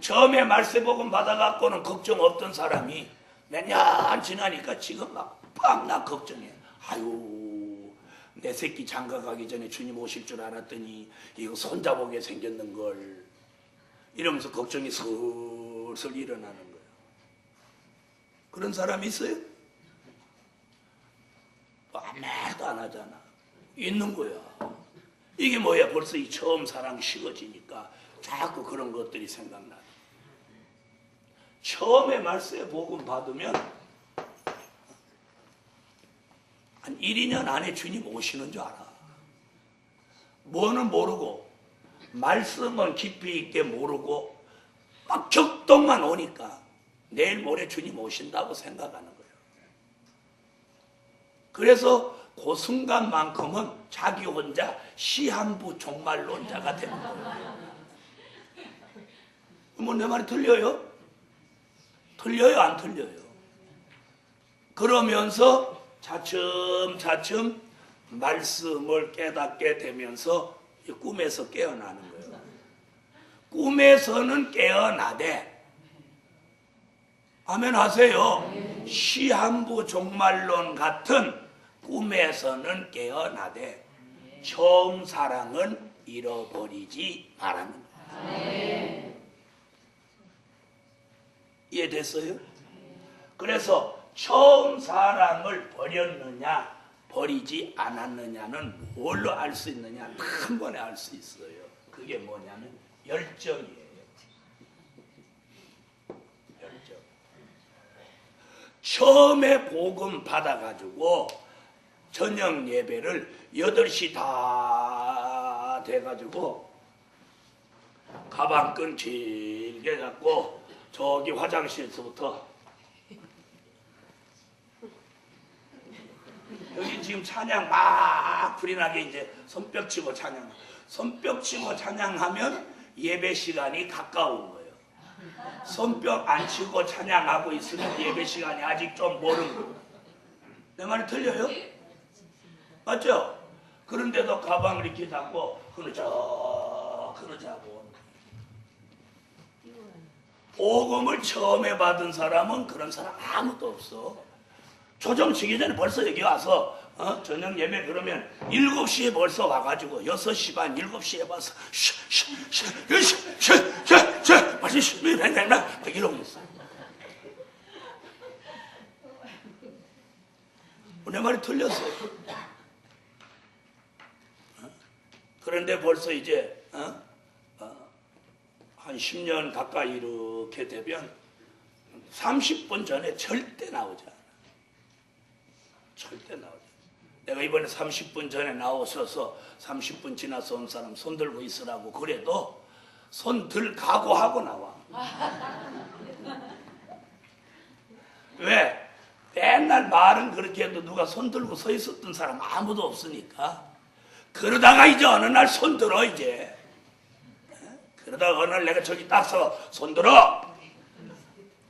처음에 말세 복음 받아갖고는 걱정 없던 사람이 몇 년 지나니까 지금 막 걱정해. 아유, 내 새끼 장가 가기 전에 주님 오실 줄 알았더니 이거 손자보게 생겼는걸. 이러면서 걱정이 슬슬 일어나는 거예요. 그런 사람이 있어요? 아무 말도 안 하잖아. 있는 거야. 이게 뭐야? 벌써 이 처음 사랑 식어지니까 자꾸 그런 것들이 생각나. 처음에 말세 복음 받으면 한 1, 2년 안에 주님 오시는 줄 알아. 뭐는 모르고 말씀은 깊이 있게 모르고 막 격동만 오니까 내일 모레 주님 오신다고 생각하는 거예요. 그래서 그 순간만큼은 자기 혼자 시한부 종말론자가 되는 거예요. 뭐 내 말이 틀려요? 틀려요? 안 틀려요? 그러면서 차츰차츰 말씀을 깨닫게 되면서 꿈에서 깨어나는 거예요. 꿈에서는 깨어나되, 아멘 하세요. 시한부 종말론 같은 꿈에서는 깨어나되 처음 사랑은 잃어버리지 말라는 거예요. 이해됐어요? 그래서 처음 사랑을 버렸느냐 버리지 않았느냐는 뭘로 알 수 있느냐? 한 번에 알 수 있어요. 그게 뭐냐면 열정이에요. 열정. 처음에 복음 받아가지고 저녁 예배를 8시 다 돼가지고 가방끈 길게 잡고 저기 화장실에서부터 여기 지금 찬양 막 불이 나게 이제 손뼉 치고 찬양하면 예배 시간이 가까운 거예요. 손뼉 안 치고 찬양하고 있으면 예배 시간이 아직 좀 멀은 거예요. 내 말이 틀려요? 맞죠? 그런데도 가방을 이렇게 잡고 그러자고. 복음을 처음에 받은 사람은 그런 사람 아무도 없어. 조정치기 전에 벌써 여기 와서 저녁 예배 그러면 7시에 벌써 와가지고 6시 반 7시에 와서 막 이러고 있어. 내 말이 틀렸어요. 그런데 벌써 이제 한 10년 가까이 이렇게 되면 30분 전에 절대 나오지 않아. 절대 나오지 않아. 내가 이번에 30분 전에 나오셔서 30분 지나서 온 사람 손 들고 있으라고 그래도 손 들 각오하고 나와. 왜? 맨날 말은 그렇게 해도 누가 손 들고 서 있었던 사람 아무도 없으니까. 그러다가 이제 어느 날 손 들어 이제. 그러다가 어느 날 내가 저기 딱 서 손 들어.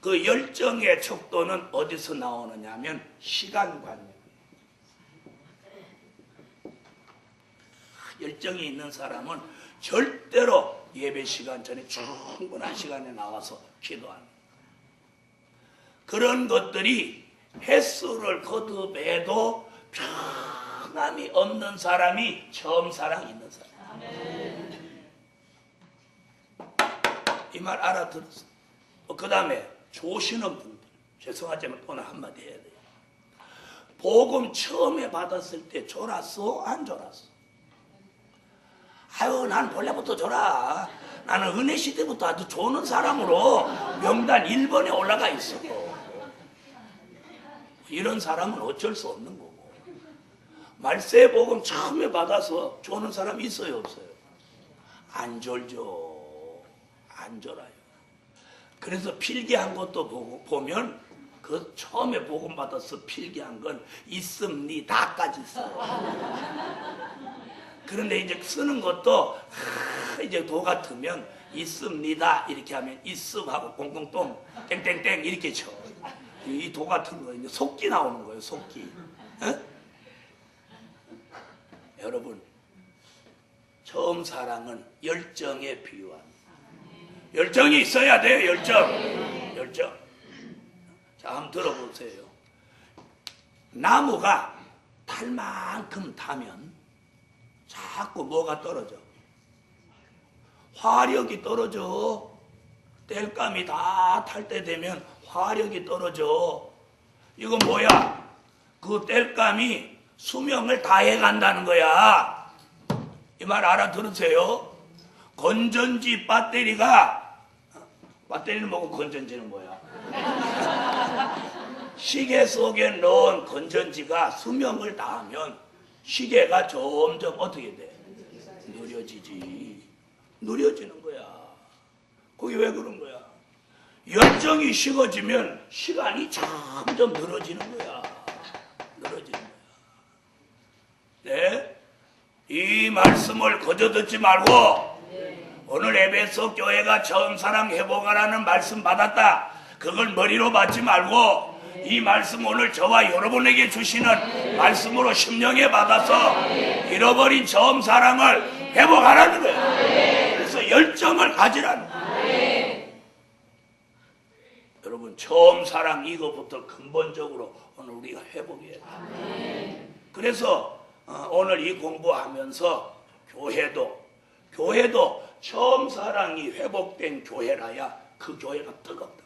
그 열정의 척도는 어디서 나오느냐 하면 시간관념. 열정이 있는 사람은 절대로 예배 시간 전에 충분한 시간에 나와서 기도하는 그런 것들이 횟수를 거듭해도 흥함이 없는 사람이 처음 사랑 있는 사람. 이 말 알아들었어. 그 다음에 조시는 분들, 죄송하지만 오늘 한마디 해야 돼요. 복음 처음에 받았을 때 졸았어? 안 졸았어? 아유, 난 본래부터 졸아. 나는 은혜 시대부터 아주 조는 사람으로 명단 1번에 올라가 있어. 이런 사람은 어쩔 수 없는 거고. 말세 복음 처음에 받아서 조는 사람 있어요, 없어요? 안 졸죠. 안 졸아요. 그래서 필기한 것도 보면 그 처음에 복음 받아서 필기한 건 있습니다까지 써. 그런데 이제 쓰는 것도 이제 도 같으면 있습니다 이렇게 하면 있음하고 공공똥 땡땡땡 이렇게 쳐. 이 도 같은 거 이제 속기 나오는 거예요. 속기. 어? 여러분, 처음 사랑은 열정에 비유한. 열정이 있어야 돼요. 열정. 자, 한번 들어보세요. 나무가 탈 만큼 타면 자꾸 뭐가 떨어져? 화력이 떨어져. 땔감이 다 탈 때 되면 화력이 떨어져. 이건 뭐야? 그 땔감이 수명을 다해 간다는 거야. 이 말 알아들으세요? 건전지 배터리가, 배터리는 뭐고 건전지는 뭐야? 시계 속에 넣은 건전지가 수명을 다하면 시계가 점점 어떻게 돼? 느려지는 거야. 그게 왜 그런 거야? 열정이 식어지면 시간이 점점 늘어지는 거야. 네? 이 말씀을 거저 듣지 말고 오늘 에베소 교회가 처음 사랑 회복하라는 말씀 받았다. 그걸 머리로 받지 말고 이 말씀 오늘 저와 여러분에게 주시는 말씀으로 심령에 받아서 잃어버린 처음 사랑을 회복하라는 거예요. 그래서 열정을 가지라는 거예요. 여러분, 처음 사랑 이거부터 근본적으로 오늘 우리가 회복해야 돼요. 그래서 오늘 이 공부하면서 교회도 처음 사랑이 회복된 교회라야 그 교회가 뜨겁다.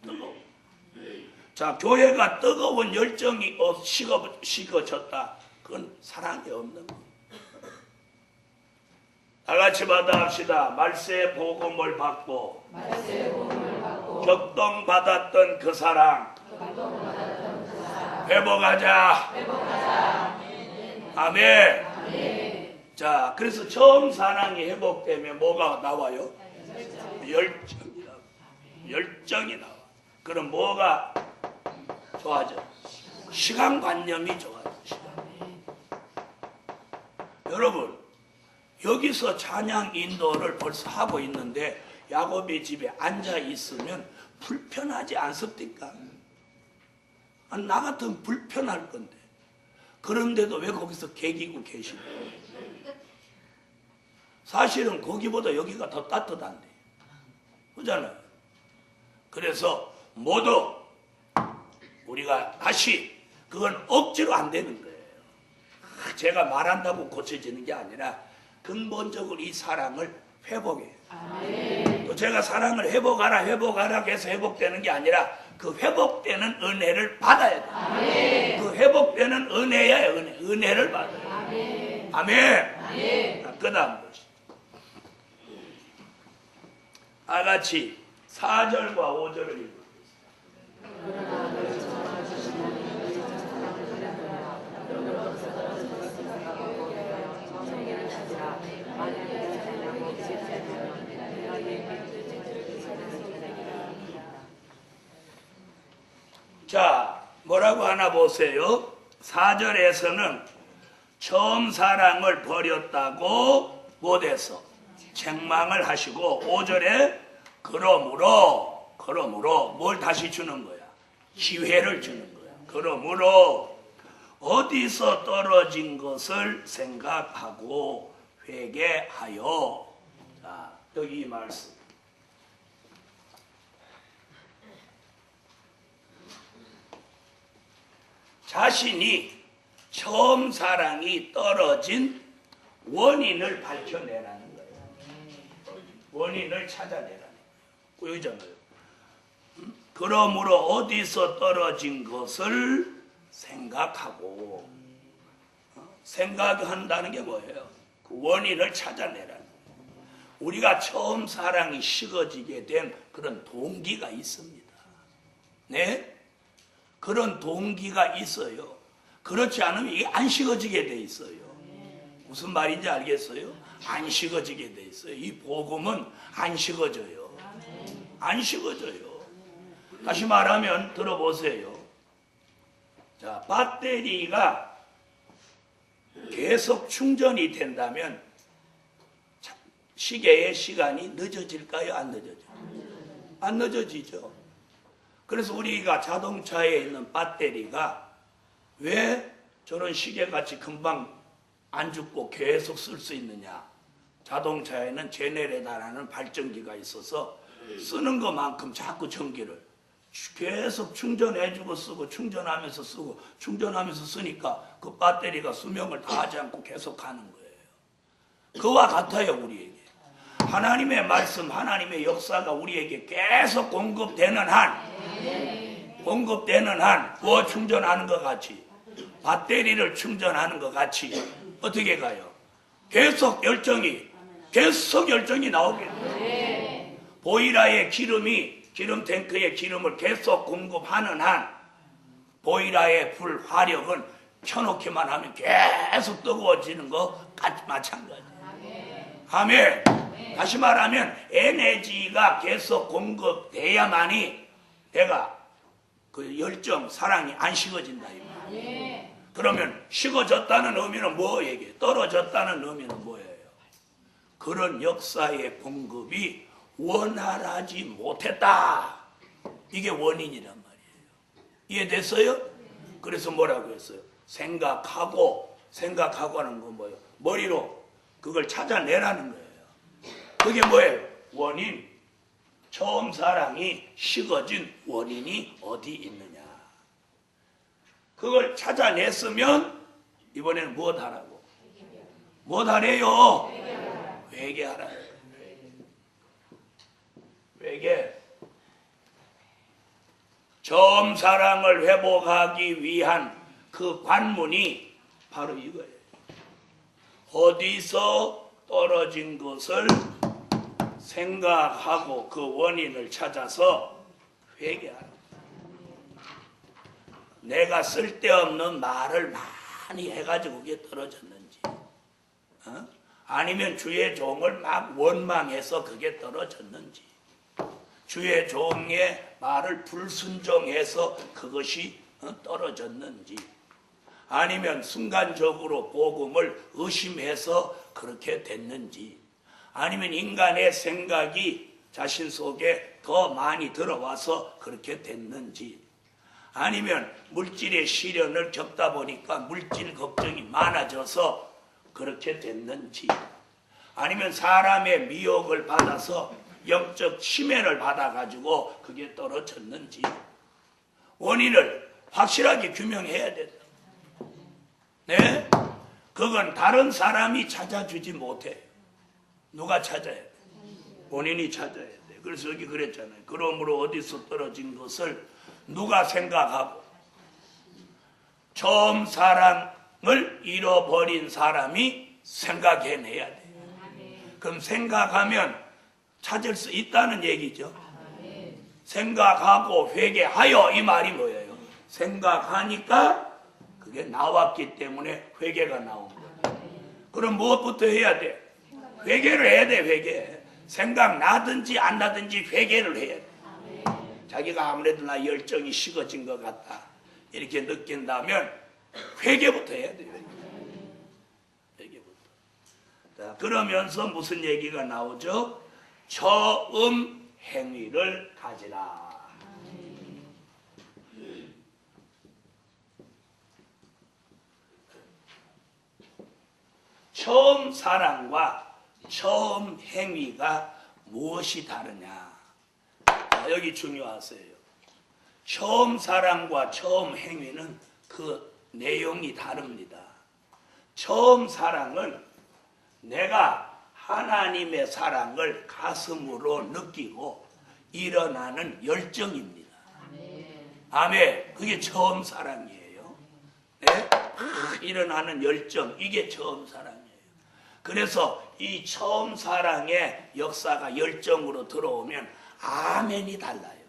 뜨거워. 자, 교회가 뜨거운 열정이 식어졌다. 그건 사랑이 없는 거예요. 다 같이 받아합시다. 말세 복음을 받고 격동받았던 그 사랑 회복하자. 아멘. 자, 그래서 처음 사랑이 회복되면 뭐가 나와요? 열정이 나와. 그럼 뭐가 좋아져? 시간관념이 좋아져. 여러분, 여기서 찬양 인도를 벌써 하고 있는데 야곱의 집에 앉아 있으면 불편하지 않습니까? 나 같으면 불편할 건데. 그런데도 왜 거기서 개기고 계시고? 사실은 거기보다 여기가 더 따뜻한데. 그잖아요. 그래서 모두 우리가 다시, 그건 억지로 안 되는 거예요. 제가 말한다고 고쳐지는 게 아니라 근본적으로 이 사랑을 회복해요. 또 제가 사랑을 회복하라 해서 회복되는 게 아니라 그 회복되는 은혜를 받아야 돼요. 그 회복되는 은혜야, 은혜를 받아요. 아멘. 그 다음 보시죠. 다같이 4절과 5절을 읽어보겠습니다. 자, 뭐라고 하나 보세요. 4절에서는 처음 사랑을 버렸다고 못해서 책망을 하시고, 5절에 그러므로 뭘 다시 주는 거야? 기회를 주는 거야. 그러므로 어디서 떨어진 것을 생각하고 회개하여. 자, 여기 이 말씀. 자신이 처음 사랑이 떨어진 원인을 밝혀내라는 거예요. 원인을 찾아내라는 거예요. 그잖아요. 그러므로 어디서 떨어진 것을 생각하고, 생각한다는 게 뭐예요? 그 원인을 찾아내라는 거예요. 우리가 처음 사랑이 식어지게 된 그런 동기가 있습니다. 네? 그런 동기가 있어요. 그렇지 않으면 이게 안 식어지게 돼 있어요. 무슨 말인지 알겠어요? 안 식어지게 돼 있어요. 이 복음은 안 식어져요. 안 식어져요. 다시 말하면 들어보세요. 자, 배터리가 계속 충전이 된다면 시계의 시간이 늦어질까요? 안 늦어져요? 안 늦어지죠. 그래서 우리가 자동차에 있는 배터리가 왜 저런 시계같이 금방 안 죽고 계속 쓸 수 있느냐? 자동차에는 제네레이터라는 발전기가 있어서 쓰는 것만큼 자꾸 전기를 계속 충전해주고 쓰고 충전하면서 쓰고 충전하면서 쓰니까 그 배터리가 수명을 다하지 않고 계속 가는 거예요. 그와 같아요. 우리에게 하나님의 말씀, 하나님의 역사가 우리에게 계속 공급되는 한 뭐 충전하는 것 같이, 배터리를 충전하는 것 같이 어떻게 가요? 계속 열정이 나오게 돼요. 보일러의 기름 탱크에 기름을 계속 공급하는 한 보일러의 불 화력은 켜놓기만 하면 계속 뜨거워지는 거 마찬가지예요. 아멘. 다시 말하면 에너지가 계속 공급돼야만이 내가 그 열정, 사랑이 안 식어진다 이 말이에요. 그러면 식어졌다는 의미는 뭐 얘기해요? 떨어졌다는 의미는 뭐예요? 그런 역사의 공급이 원활하지 못했다. 이게 원인이란 말이에요. 이해됐어요? 그래서 뭐라고 했어요? 생각하고 하는 건 뭐예요? 머리로 그걸 찾아내라는 거예요. 그게 뭐예요? 원인. 처음 사랑이 식어진 원인이 어디 있느냐. 그걸 찾아냈으면 이번에는 무엇 하라고? 무엇 하래요? 회개하라. 회개. 처음 사랑을 회복하기 위한 그 관문이 바로 이거예요. 어디서 떨어진 것을 생각하고 그 원인을 찾아서 회개하라. 내가 쓸데없는 말을 많이 해가지고 그게 떨어졌는지, 아니면 주의 종을 막 원망해서 그게 떨어졌는지, 주의 종의 말을 불순종해서 그것이 떨어졌는지, 아니면 순간적으로 복음을 의심해서 그렇게 됐는지, 아니면 인간의 생각이 자신 속에 더 많이 들어와서 그렇게 됐는지, 아니면 물질의 시련을 겪다 보니까 물질 걱정이 많아져서 그렇게 됐는지, 아니면 사람의 미혹을 받아서 영적 치매를 받아가지고 그게 떨어졌는지, 원인을 확실하게 규명해야 된다. 네? 그건 다른 사람이 찾아주지 못해. 누가 찾아야 돼? 본인이 찾아야 돼. 그래서 여기 그랬잖아요. 그러므로 어디서 떨어진 것을 누가 생각하고, 처음 사랑을 잃어버린 사람이 생각해내야 돼. 그럼 생각하면 찾을 수 있다는 얘기죠. 생각하고 회개하여, 이 말이 뭐예요? 생각하니까 그게 나왔기 때문에 회개가 나온 거예요. 그럼 무엇부터 해야 돼? 회개를 해야 돼. 회개. 생각나든지 안 나든지 회개를 해야 돼. 자기가 아무래도 나 열정이 식어진 것 같다 이렇게 느낀다면 회개부터 해야 돼요. 회개부터. 자, 그러면서 무슨 얘기가 나오죠? 처음 행위를 가지라. 처음 사랑과 처음 행위가 무엇이 다르냐? 자, 여기 중요하세요. 처음 사랑과 처음 행위는 그 내용이 다릅니다. 처음 사랑은 내가 하나님의 사랑을 가슴으로 느끼고 일어나는 열정입니다. 아멘. 그게 처음 사랑이에요. 네? 일어나는 열정, 이게 처음 사랑이에요. 그래서 이 처음 사랑의 역사가 열정으로 들어오면 아멘이 달라요.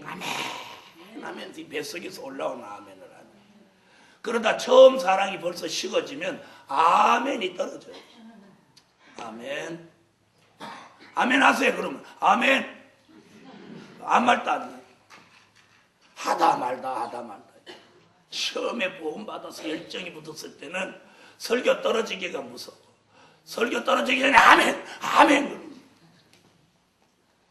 아멘. 아멘. 이 뱃속에서 올라오는 아멘을 하는. 그러다 처음 사랑이 벌써 식어지면 아멘이 떨어져요. 아멘. 아멘 하세요. 그러면 아멘. 아무 말도 안 해. 하다 말다. 처음에 복음 받아서 열정이 붙었을 때는 설교 떨어지기가 무서워. 설교 떨어지기 전에 아멘.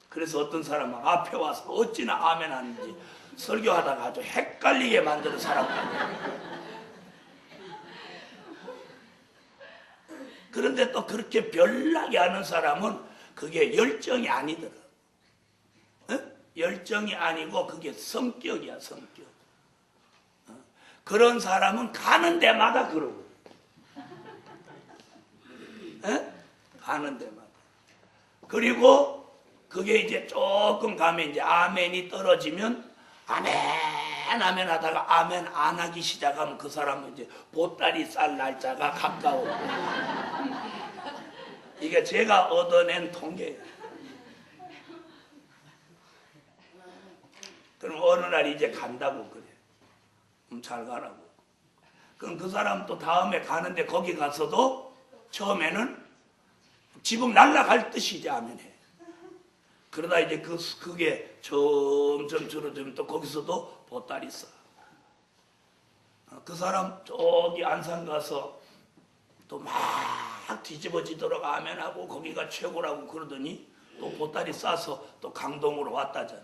그래서 어떤 사람은 앞에 와서 어찌나 아멘 하는지 설교하다가 아주 헷갈리게 만드는 사람들. 그런데 또 그렇게 별나게 하는 사람은 그게 열정이 아니더라. 열정이 아니고 그게 성격이야, 성격. 그런 사람은 가는 데마다 그러고. 가는 데마다. 그리고 그게 이제 조금 가면 이제 아멘이 떨어지면 아멘 하다가 아멘 안 하기 시작하면 그 사람은 이제 보따리 쌀 날짜가 가까워. 이게 제가 얻어낸 통계예요. 그럼 어느 날 이제 간다고 그래. 잘 가라고. 그럼 그 사람 또 다음에 가는데 거기 가서도 처음에는 지붕 날아갈 듯이 이제 아멘해. 그러다 이제 그게 점점 줄어들면 또 거기서도 보따리 싸. 그 사람 저기 안산 가서 또 막 뒤집어지도록 아멘하고 거기가 최고라고 그러더니 또 보따리 싸서 또 강동으로 왔다잖아.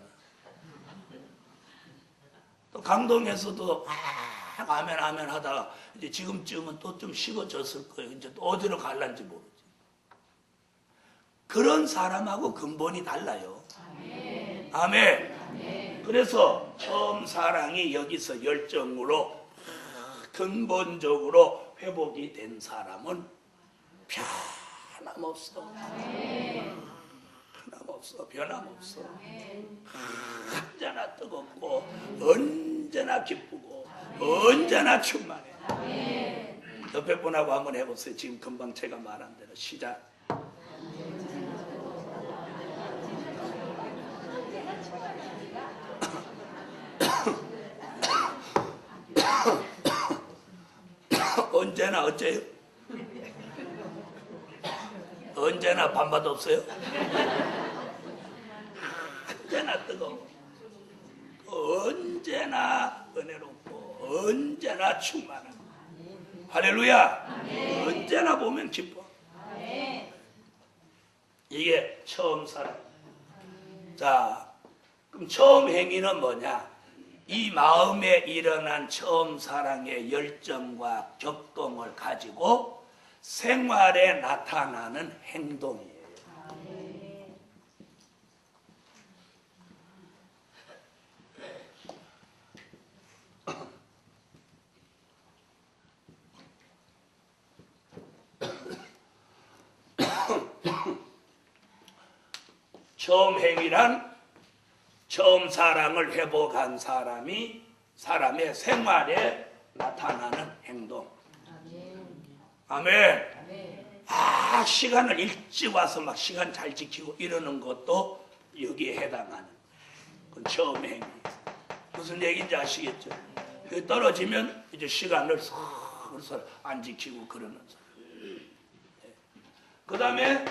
또 강동에서도 막 아멘 하다가 이제 지금쯤은 또 좀 식어졌을 거예요. 이제 또 어디로 갈란지 모르지. 그런 사람하고 근본이 달라요. 아멘. 그래서 처음 사랑이 여기서 열정으로 근본적으로 회복이 된 사람은 변함없어. 언제나 뜨겁고 언제나 기쁘고 언제나 충만해. 옆에 분하고 한번 해보세요. 지금 금방 제가 말한 대로 시작. 언제나 어째요? 언제나 밤낮 없어요? 언제나 뜨거워. 언제나 은혜롭고 언제나 충만하고. 할렐루야. 언제나 보면 기뻐. 이게 처음 사랑. 자, 그럼 처음 행위는 뭐냐? 이 마음에 일어난 처음 사랑의 열정과 격동을 가지고 생활에 나타나는 행동이에요. 처음 행위란 처음 사랑을 회복한 사람의 생활에 나타나는 행동. 아멘. 시간을 일찍 와서 막 시간 잘 지키고 이러는 것도 여기에 해당하는. 그건 처음 행위. 무슨 얘기인지 아시겠죠? 떨어지면 이제 시간을 서로 안 지키고 그러는 사람. 그 다음에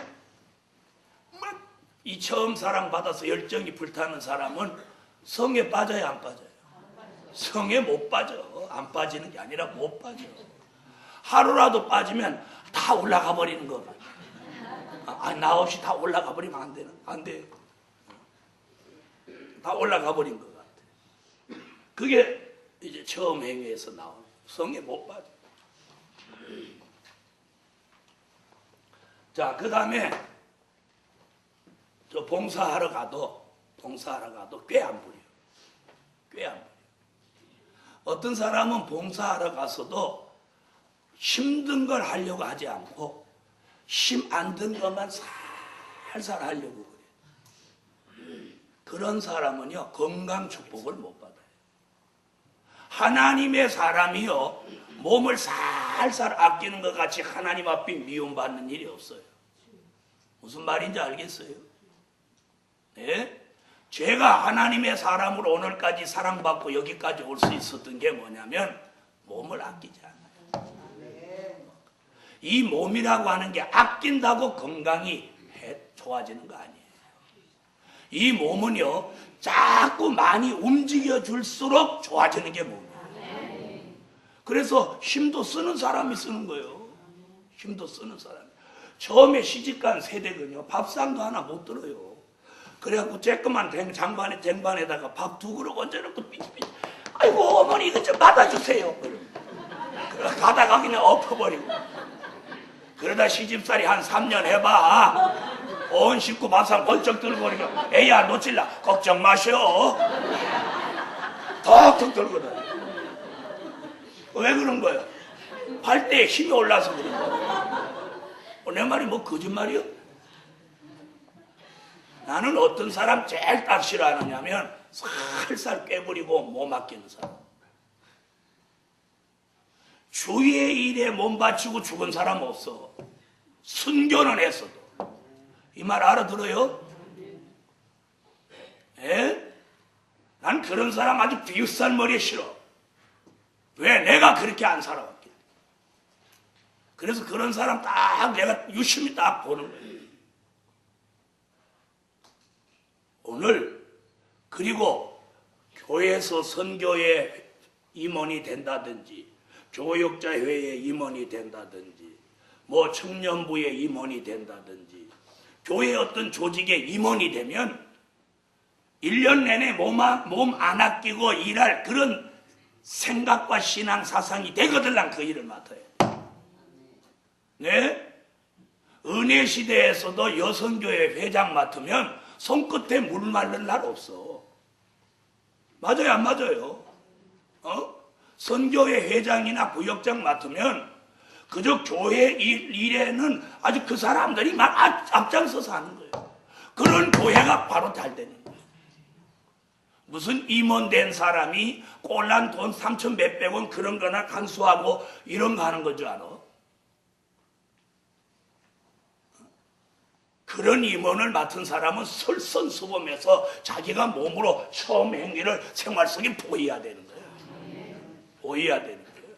이 처음 사랑 받아서 열정이 불타는 사람은 성에 빠져요, 안 빠져요? 성에 못 빠져. 안 빠지는 게 아니라 못 빠져. 하루라도 빠지면 다 올라가 버리는 거. 나 없이 다 올라가 버리면 안 돼. 다 올라가 버린 것 같아. 그게 이제 처음 행위에서 나오는 성에 못 빠져. 자, 그 다음에 저 봉사하러 가도 꽤 안 부려. 어떤 사람은 봉사하러 가서도 힘든 걸 하려고 하지 않고 힘 안 든 것만 살살 하려고 그래요. 그런 사람은요, 건강 축복을 못 받아요. 하나님의 사람이요, 몸을 살살 아끼는 것 같이 하나님 앞에 미움받는 일이 없어요. 무슨 말인지 알겠어요? 네? 제가 하나님의 사람으로 오늘까지 사랑받고 여기까지 올 수 있었던 게 뭐냐면 몸을 아끼지 않아요. 이 몸이라고 하는 게 아낀다고 건강이 좋아지는 거 아니에요. 이 몸은요, 자꾸 많이 움직여 줄수록 좋아지는 게 몸이에요. 그래서 힘도 쓰는 사람이 쓰는 거예요. 힘도 쓰는 사람이. 처음에 시집간 세대는요, 밥상도 하나 못 들어요. 그래갖고 쬐끄만 쟁반에다가 밥 두 그릇 얹어놓고 삐삐삐. 아이고 어머니 이거 좀 받아주세요. 가다가 그냥 엎어버리고. 그러다 시집살이 한 3년 해봐. 온 식구 밥상 번쩍 들고 그러니까 애야 놓칠라 걱정 마셔. 턱턱 들거든. 왜 그런 거야? 팔대에 힘이 올라서 그런 거야. 내 말이 뭐 거짓말이야? 나는 어떤 사람 제일 딱 싫어하느냐면 살살 꿰부리고 몸 아끼는 사람. 주의 일에 몸 바치고 죽은 사람 없어. 순교는 했어도. 이 말 알아들어요? 예? 난 그런 사람 아주 비웃산 머리에 싫어. 왜? 내가 그렇게 안 살아왔기. 그래서 그런 사람 딱 내가 유심히 딱 보는 거예요. 오늘 그리고 교회에서 선교에 임원이 된다든지 교육자회에 임원이 된다든지 뭐 청년부에 임원이 된다든지 교회 어떤 조직에 임원이 되면 1년 내내 몸 안 아끼고 일할 그런 생각과 신앙 사상이 되거들랑 그 일을 맡아요. 네? 은혜 시대에서도 여성교회 회장 맡으면 손끝에 물 마를 날 없어. 맞아요, 안 맞아요? 선교회 회장이나 부역장 맡으면 그저 교회 일에는 아주 그 사람들이 막 앞장서서 하는 거예요. 그런 교회가 바로 잘 되는 거예요. 무슨 임원된 사람이 꼴난 돈 3천 몇백 원 그런 거나 간수하고 이런 거 하는 건 줄 알아? 그런 임원을 맡은 사람은 설선수범해서 자기가 몸으로 처음 행위를 생활 속에 보여야 되는 거예요. 보여야 되는 거예요.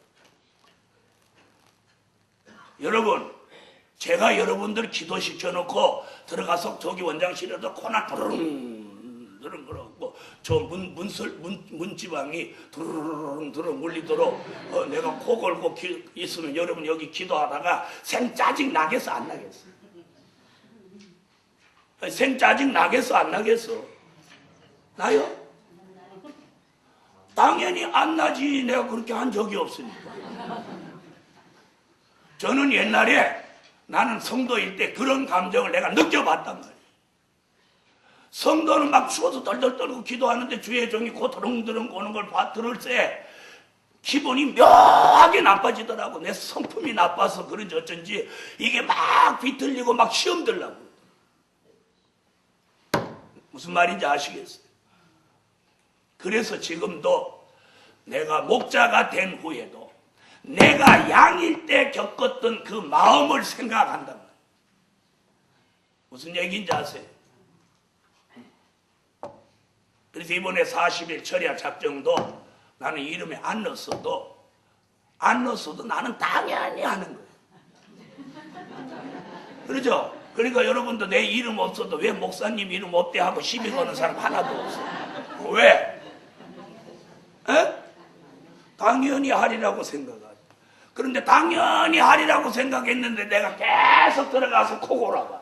여러분, 제가 여러분들 기도시켜놓고 들어가서 저기 원장실에도 코나 두르릉 그러고 저 문지방이 두르릉 울리도록 내가 코 골고 있으면 여러분 여기 기도하다가 생짜증 나겠어 안 나겠어? 생짜증 나겠어 안 나겠어? 나요? 당연히 안 나지. 내가 그렇게 한 적이 없으니까. 저는 옛날에 나는 성도일 때 그런 감정을 내가 느껴봤단 말이에요. 성도는 막 추워서 덜덜 떨고 기도하는데 주의 종이 고드렁드렁 오는 걸 들을 때 기분이 묘하게 나빠지더라고. 내 성품이 나빠서 그런지 어쩐지 이게 막 비틀리고 막 시험 들라고. 무슨 말인지 아시겠어요? 그래서 지금도 내가 목자가 된 후에도 내가 양일 때 겪었던 그 마음을 생각한단 말이에요. 무슨 얘기인지 아세요? 그래서 이번에 40일 철야 작정도 나는 이름에 안 넣었어도 나는 당연히 하는 거예요. 그렇죠? 그러니까 여러분도 내 이름 없어도 왜 목사님 이름 없대 하고 시비 거는 사람 하나도 없어. 왜? 에? 당연히 하리라고 생각하지. 그런데 당연히 하리라고 생각했는데 내가 계속 들어가서 코 골아봐.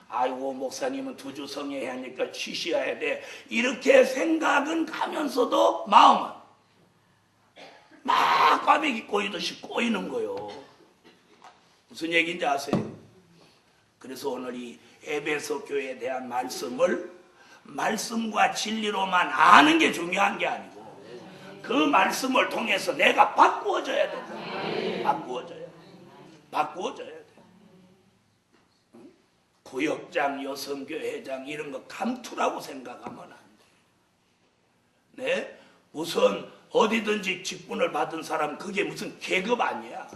아이고 목사님은 두 주 성회해야 하니까 쉬셔야 돼. 이렇게 생각은 가면서도 마음은 막 꽈배기 꼬이듯이 꼬이는 거요. 무슨 얘기인지 아세요? 그래서 오늘 이 에베소 교회에 대한 말씀을 말씀과 진리로만 아는 게 중요한 게 아니고 그 말씀을 통해서 내가 바꾸어져야 된다. 바꾸어져야 돼. 구역장, 여성교회장 이런 거 감투라고 생각하면 안 돼. 네? 우선 어디든지 직분을 받은 사람 그게 무슨 계급 아니야.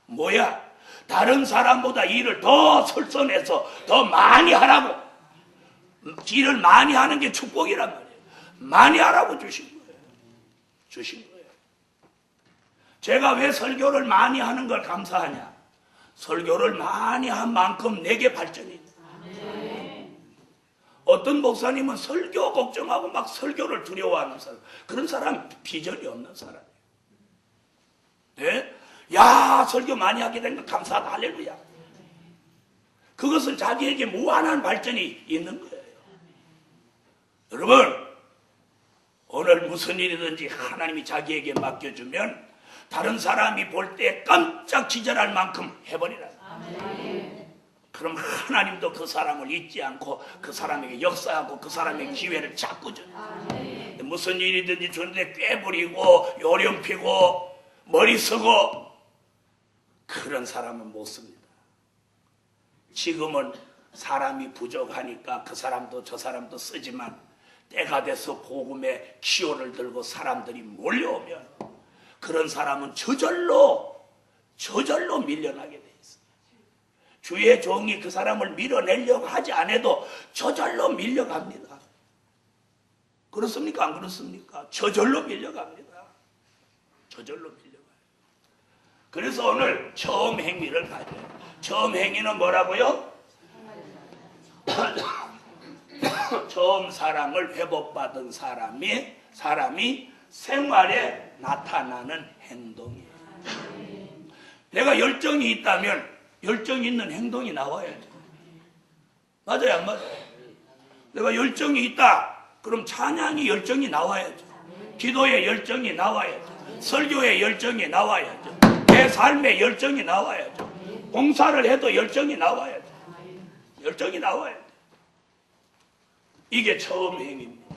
뭐야? 다른 사람보다 일을 더 설선해서 더 많이 하라고. 일을 많이 하는 게 축복이란 말이에요. 많이 하라고 주신 거예요. 제가 왜 설교를 많이 하는 걸 감사하냐? 설교를 많이 한 만큼 내게 발전이 있다. 어떤 목사님은 설교 걱정하고 막 설교를 두려워하는 사람, 그런 사람 비전이 없는 사람이에요. 네? 야, 설교 많이 하게 된 거 감사하다. 할렐루야. 그것은 자기에게 무한한 발전이 있는 거예요. 여러분, 오늘 무슨 일이든지 하나님이 자기에게 맡겨주면 다른 사람이 볼 때 깜짝 기절할 만큼 해버리라. 그럼 하나님도 그 사람을 잊지 않고 그 사람에게 역사하고 그 사람의 기회를 자꾸 줘. 무슨 일이든지 주는데 꾀부리고 요령 피고 머리 쓰고 그런 사람은 못 씁니다. 지금은 사람이 부족하니까 그 사람도 저 사람도 쓰지만 때가 돼서 복음의 기호를 들고 사람들이 몰려오면 그런 사람은 저절로 밀려나게 돼 있어요. 주의 종이 그 사람을 밀어내려고 하지 않아도 저절로 밀려갑니다. 그렇습니까? 안 그렇습니까? 저절로 밀려갑니다. 저절로 밀려가요. 그래서 오늘 처음 행위를 가져요. 처음 행위는 뭐라고요? 처음 사랑을 회복받은 사람이 생활에 나타나는 행동이에요. 내가 열정이 있다면 열정이 있는 행동이 나와야죠. 맞아요, 안 맞아요? 내가 열정이 있다. 그럼 찬양이 열정이 나와야죠. 기도에 열정이 나와야죠. 설교에 열정이 나와야죠. 내 삶에 열정이 나와야죠. 봉사를 해도 열정이 나와야죠. 열정이 나와야 돼. 이게 처음 행위입니다.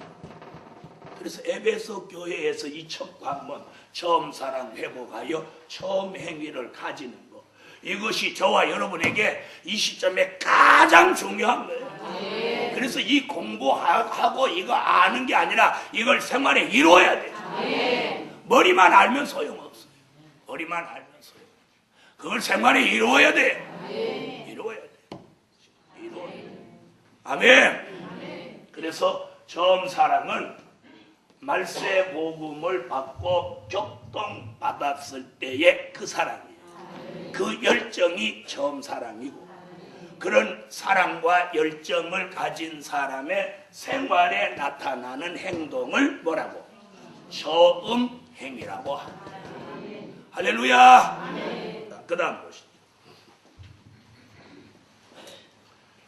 그래서 에베소 교회에서 이 첫 관문, 처음 사랑 회복하여 처음 행위를 가지는 것, 이것이 저와 여러분에게 이 시점에 가장 중요한 거예요. 그래서 이 공부하고 이거 아는 게 아니라 이걸 생활에 이루어야 돼요. 머리만 알면 소용없어요. 머리만 알면 소용없어요. 그걸 생활에 이루어야 돼요. 이루어야 돼요. 이루어야 돼요. 아멘. 그래서 처음 사랑은 말세 복음을 받고 격동받았을 때의 그 사랑이에요. 그 열정이 처음 사랑이고, 그런 사랑과 열정을 가진 사람의 생활에 나타나는 행동을 뭐라고? 처음 행위라고 합니다. 할렐루야. 그 다음 보시죠.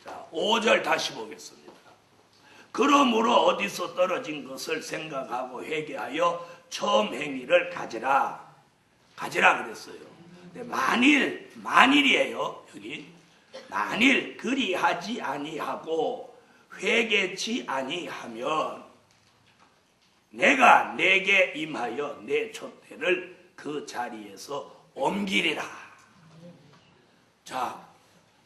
자, 5절 다시 보겠습니다. 그러므로 어디서 떨어진 것을 생각하고 회개하여 처음 행위를 가지라 그랬어요. 근데 만일이에요. 여기 만일 그리하지 아니하고 회개치 아니하면 내가 내게 임하여 내 촛대를 그 자리에서 옮기리라. 자,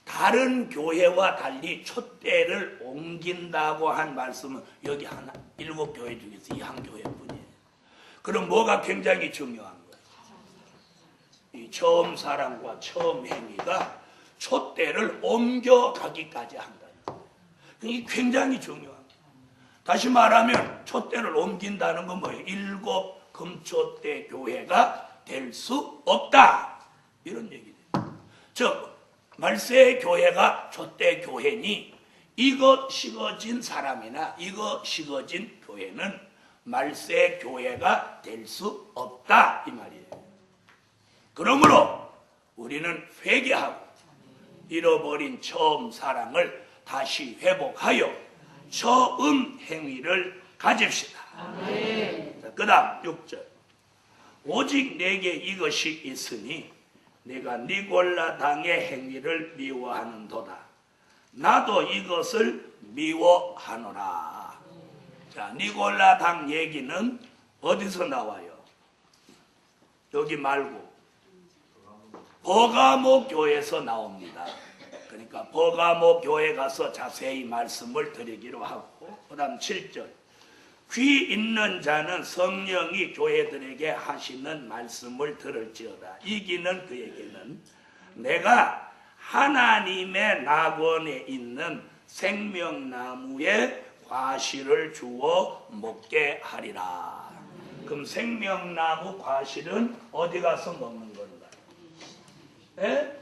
다른 교회와 달리 촛대를 옮긴다고 한 말씀은 여기 하나 7교회 중에서 이 한 교회뿐이에요. 그럼 뭐가 굉장히 중요한 거예요? 이 처음 사랑과 처음 행위가 촛대를 옮겨가기까지 한다는 거예요. 이게 굉장히 중요한 거예요. 다시 말하면 촛대를 옮긴다는 건 뭐예요? 7 금촛대 교회가 될 수 없다, 이런 얘기예요. 즉 말세 교회가 촛대 교회니 이거 식어진 사람이나 이거 식어진 교회는 말세 교회가 될 수 없다, 이 말이에요. 그러므로 우리는 회개하고 잃어버린 처음 사랑을 다시 회복하여 처음 행위를 가집시다. 그 다음 6절. 오직 내게 이것이 있으니 내가 니골라 당의 행위를 미워하는도다. 나도 이것을 미워하노라. 자, 니골라 당 얘기는 어디서 나와요? 여기 말고 버가모 교회에서 나옵니다. 그러니까 버가모 교회 가서 자세히 말씀을 드리기로 하고, 그 다음 7절, 귀 있는 자는 성령이 교회들에게 하시는 말씀을 들을지어다. 이기는 그에게는 내가 하나님의 낙원에 있는 생명나무의 과실을 주어 먹게 하리라. 그럼 생명나무 과실은 어디 가서 먹는 건가? 예?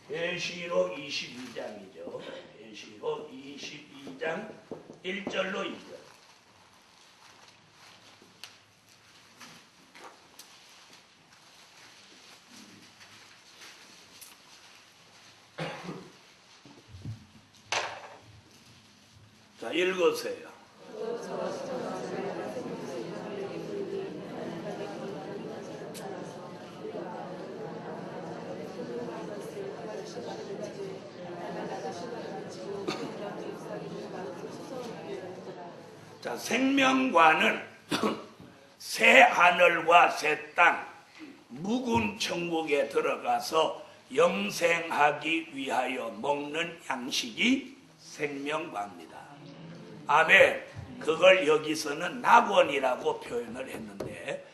계시록 22장이죠. 계시록 22장 1절로 2절. 자, 읽으세요. 자, 생명과는 새 하늘과 새 땅, 묵은 천국에 들어가서 영생하기 위하여 먹는 양식이 생명과입니다. 아멘. 그걸 여기서는 낙원이라고 표현을 했는데,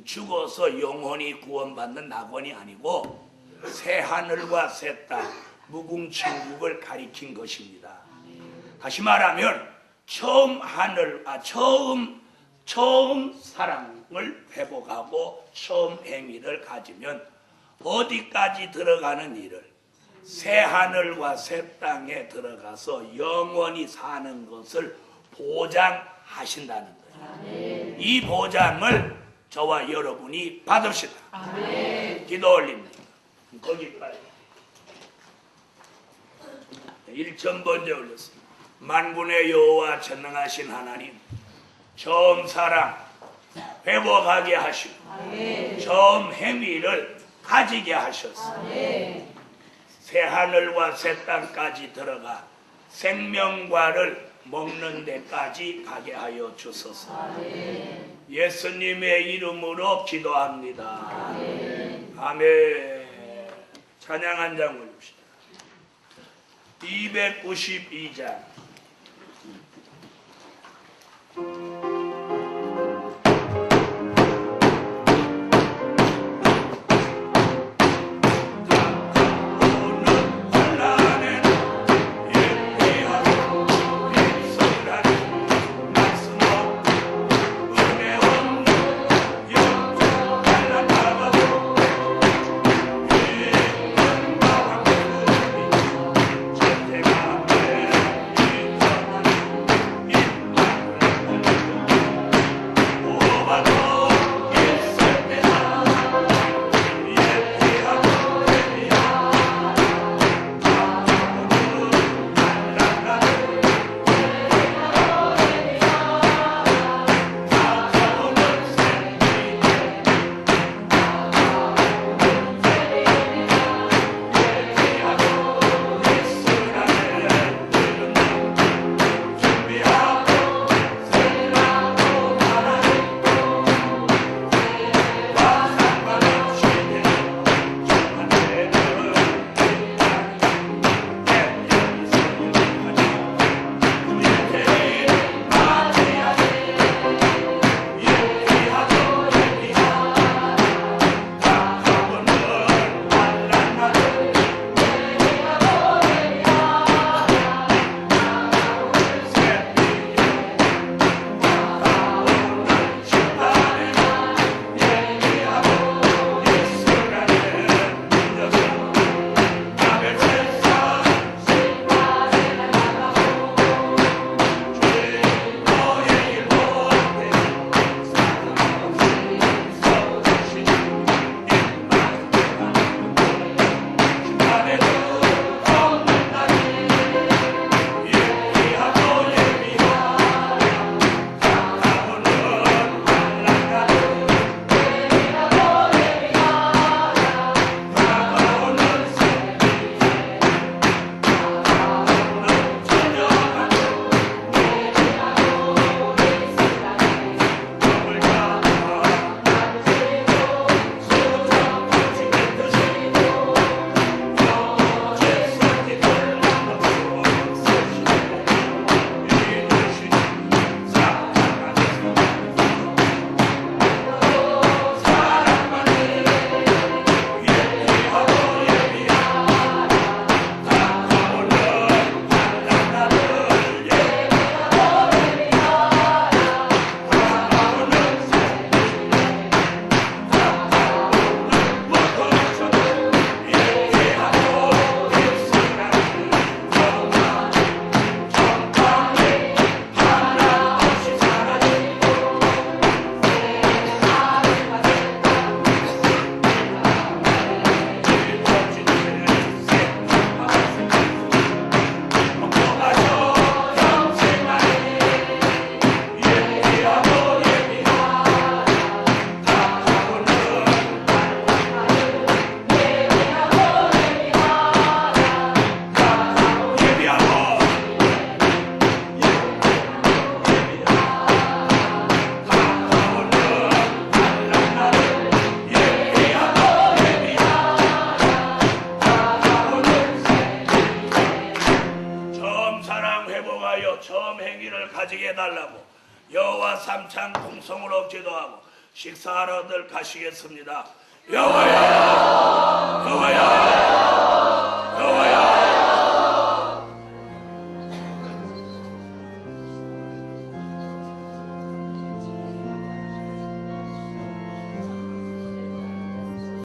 죽어서 영혼이 구원받는 낙원이 아니고 새 하늘과 새 땅, 묵은 천국을 가리킨 것입니다. 다시 말하면 처음 사랑을 회복하고 처음 행위를 가지면 어디까지 들어가는 일을, 새 하늘과 새 땅에 들어가서 영원히 사는 것을 보장하신다는 거예요. 이 보장을 저와 여러분이 받읍시다. 기도 올립니다. 거기까지 1천 번째 올렸습니다. 만군의 여호와 전능하신 하나님, 처음 사랑 회복하게 하시고 처음 행위를 가지게 하셔서 새 하늘과 새 땅까지 들어가 생명과를 먹는 데까지 가게 하여 주소서. 예수님의 이름으로 기도합니다. 아멘. 찬양 한 장 올립시다. 292장. 그대로 처음 행위를 가지게 해달라고 여호와 삼창 통성으로 기도하고 식사하러들 가시겠습니다. 여호와야, 여호와야.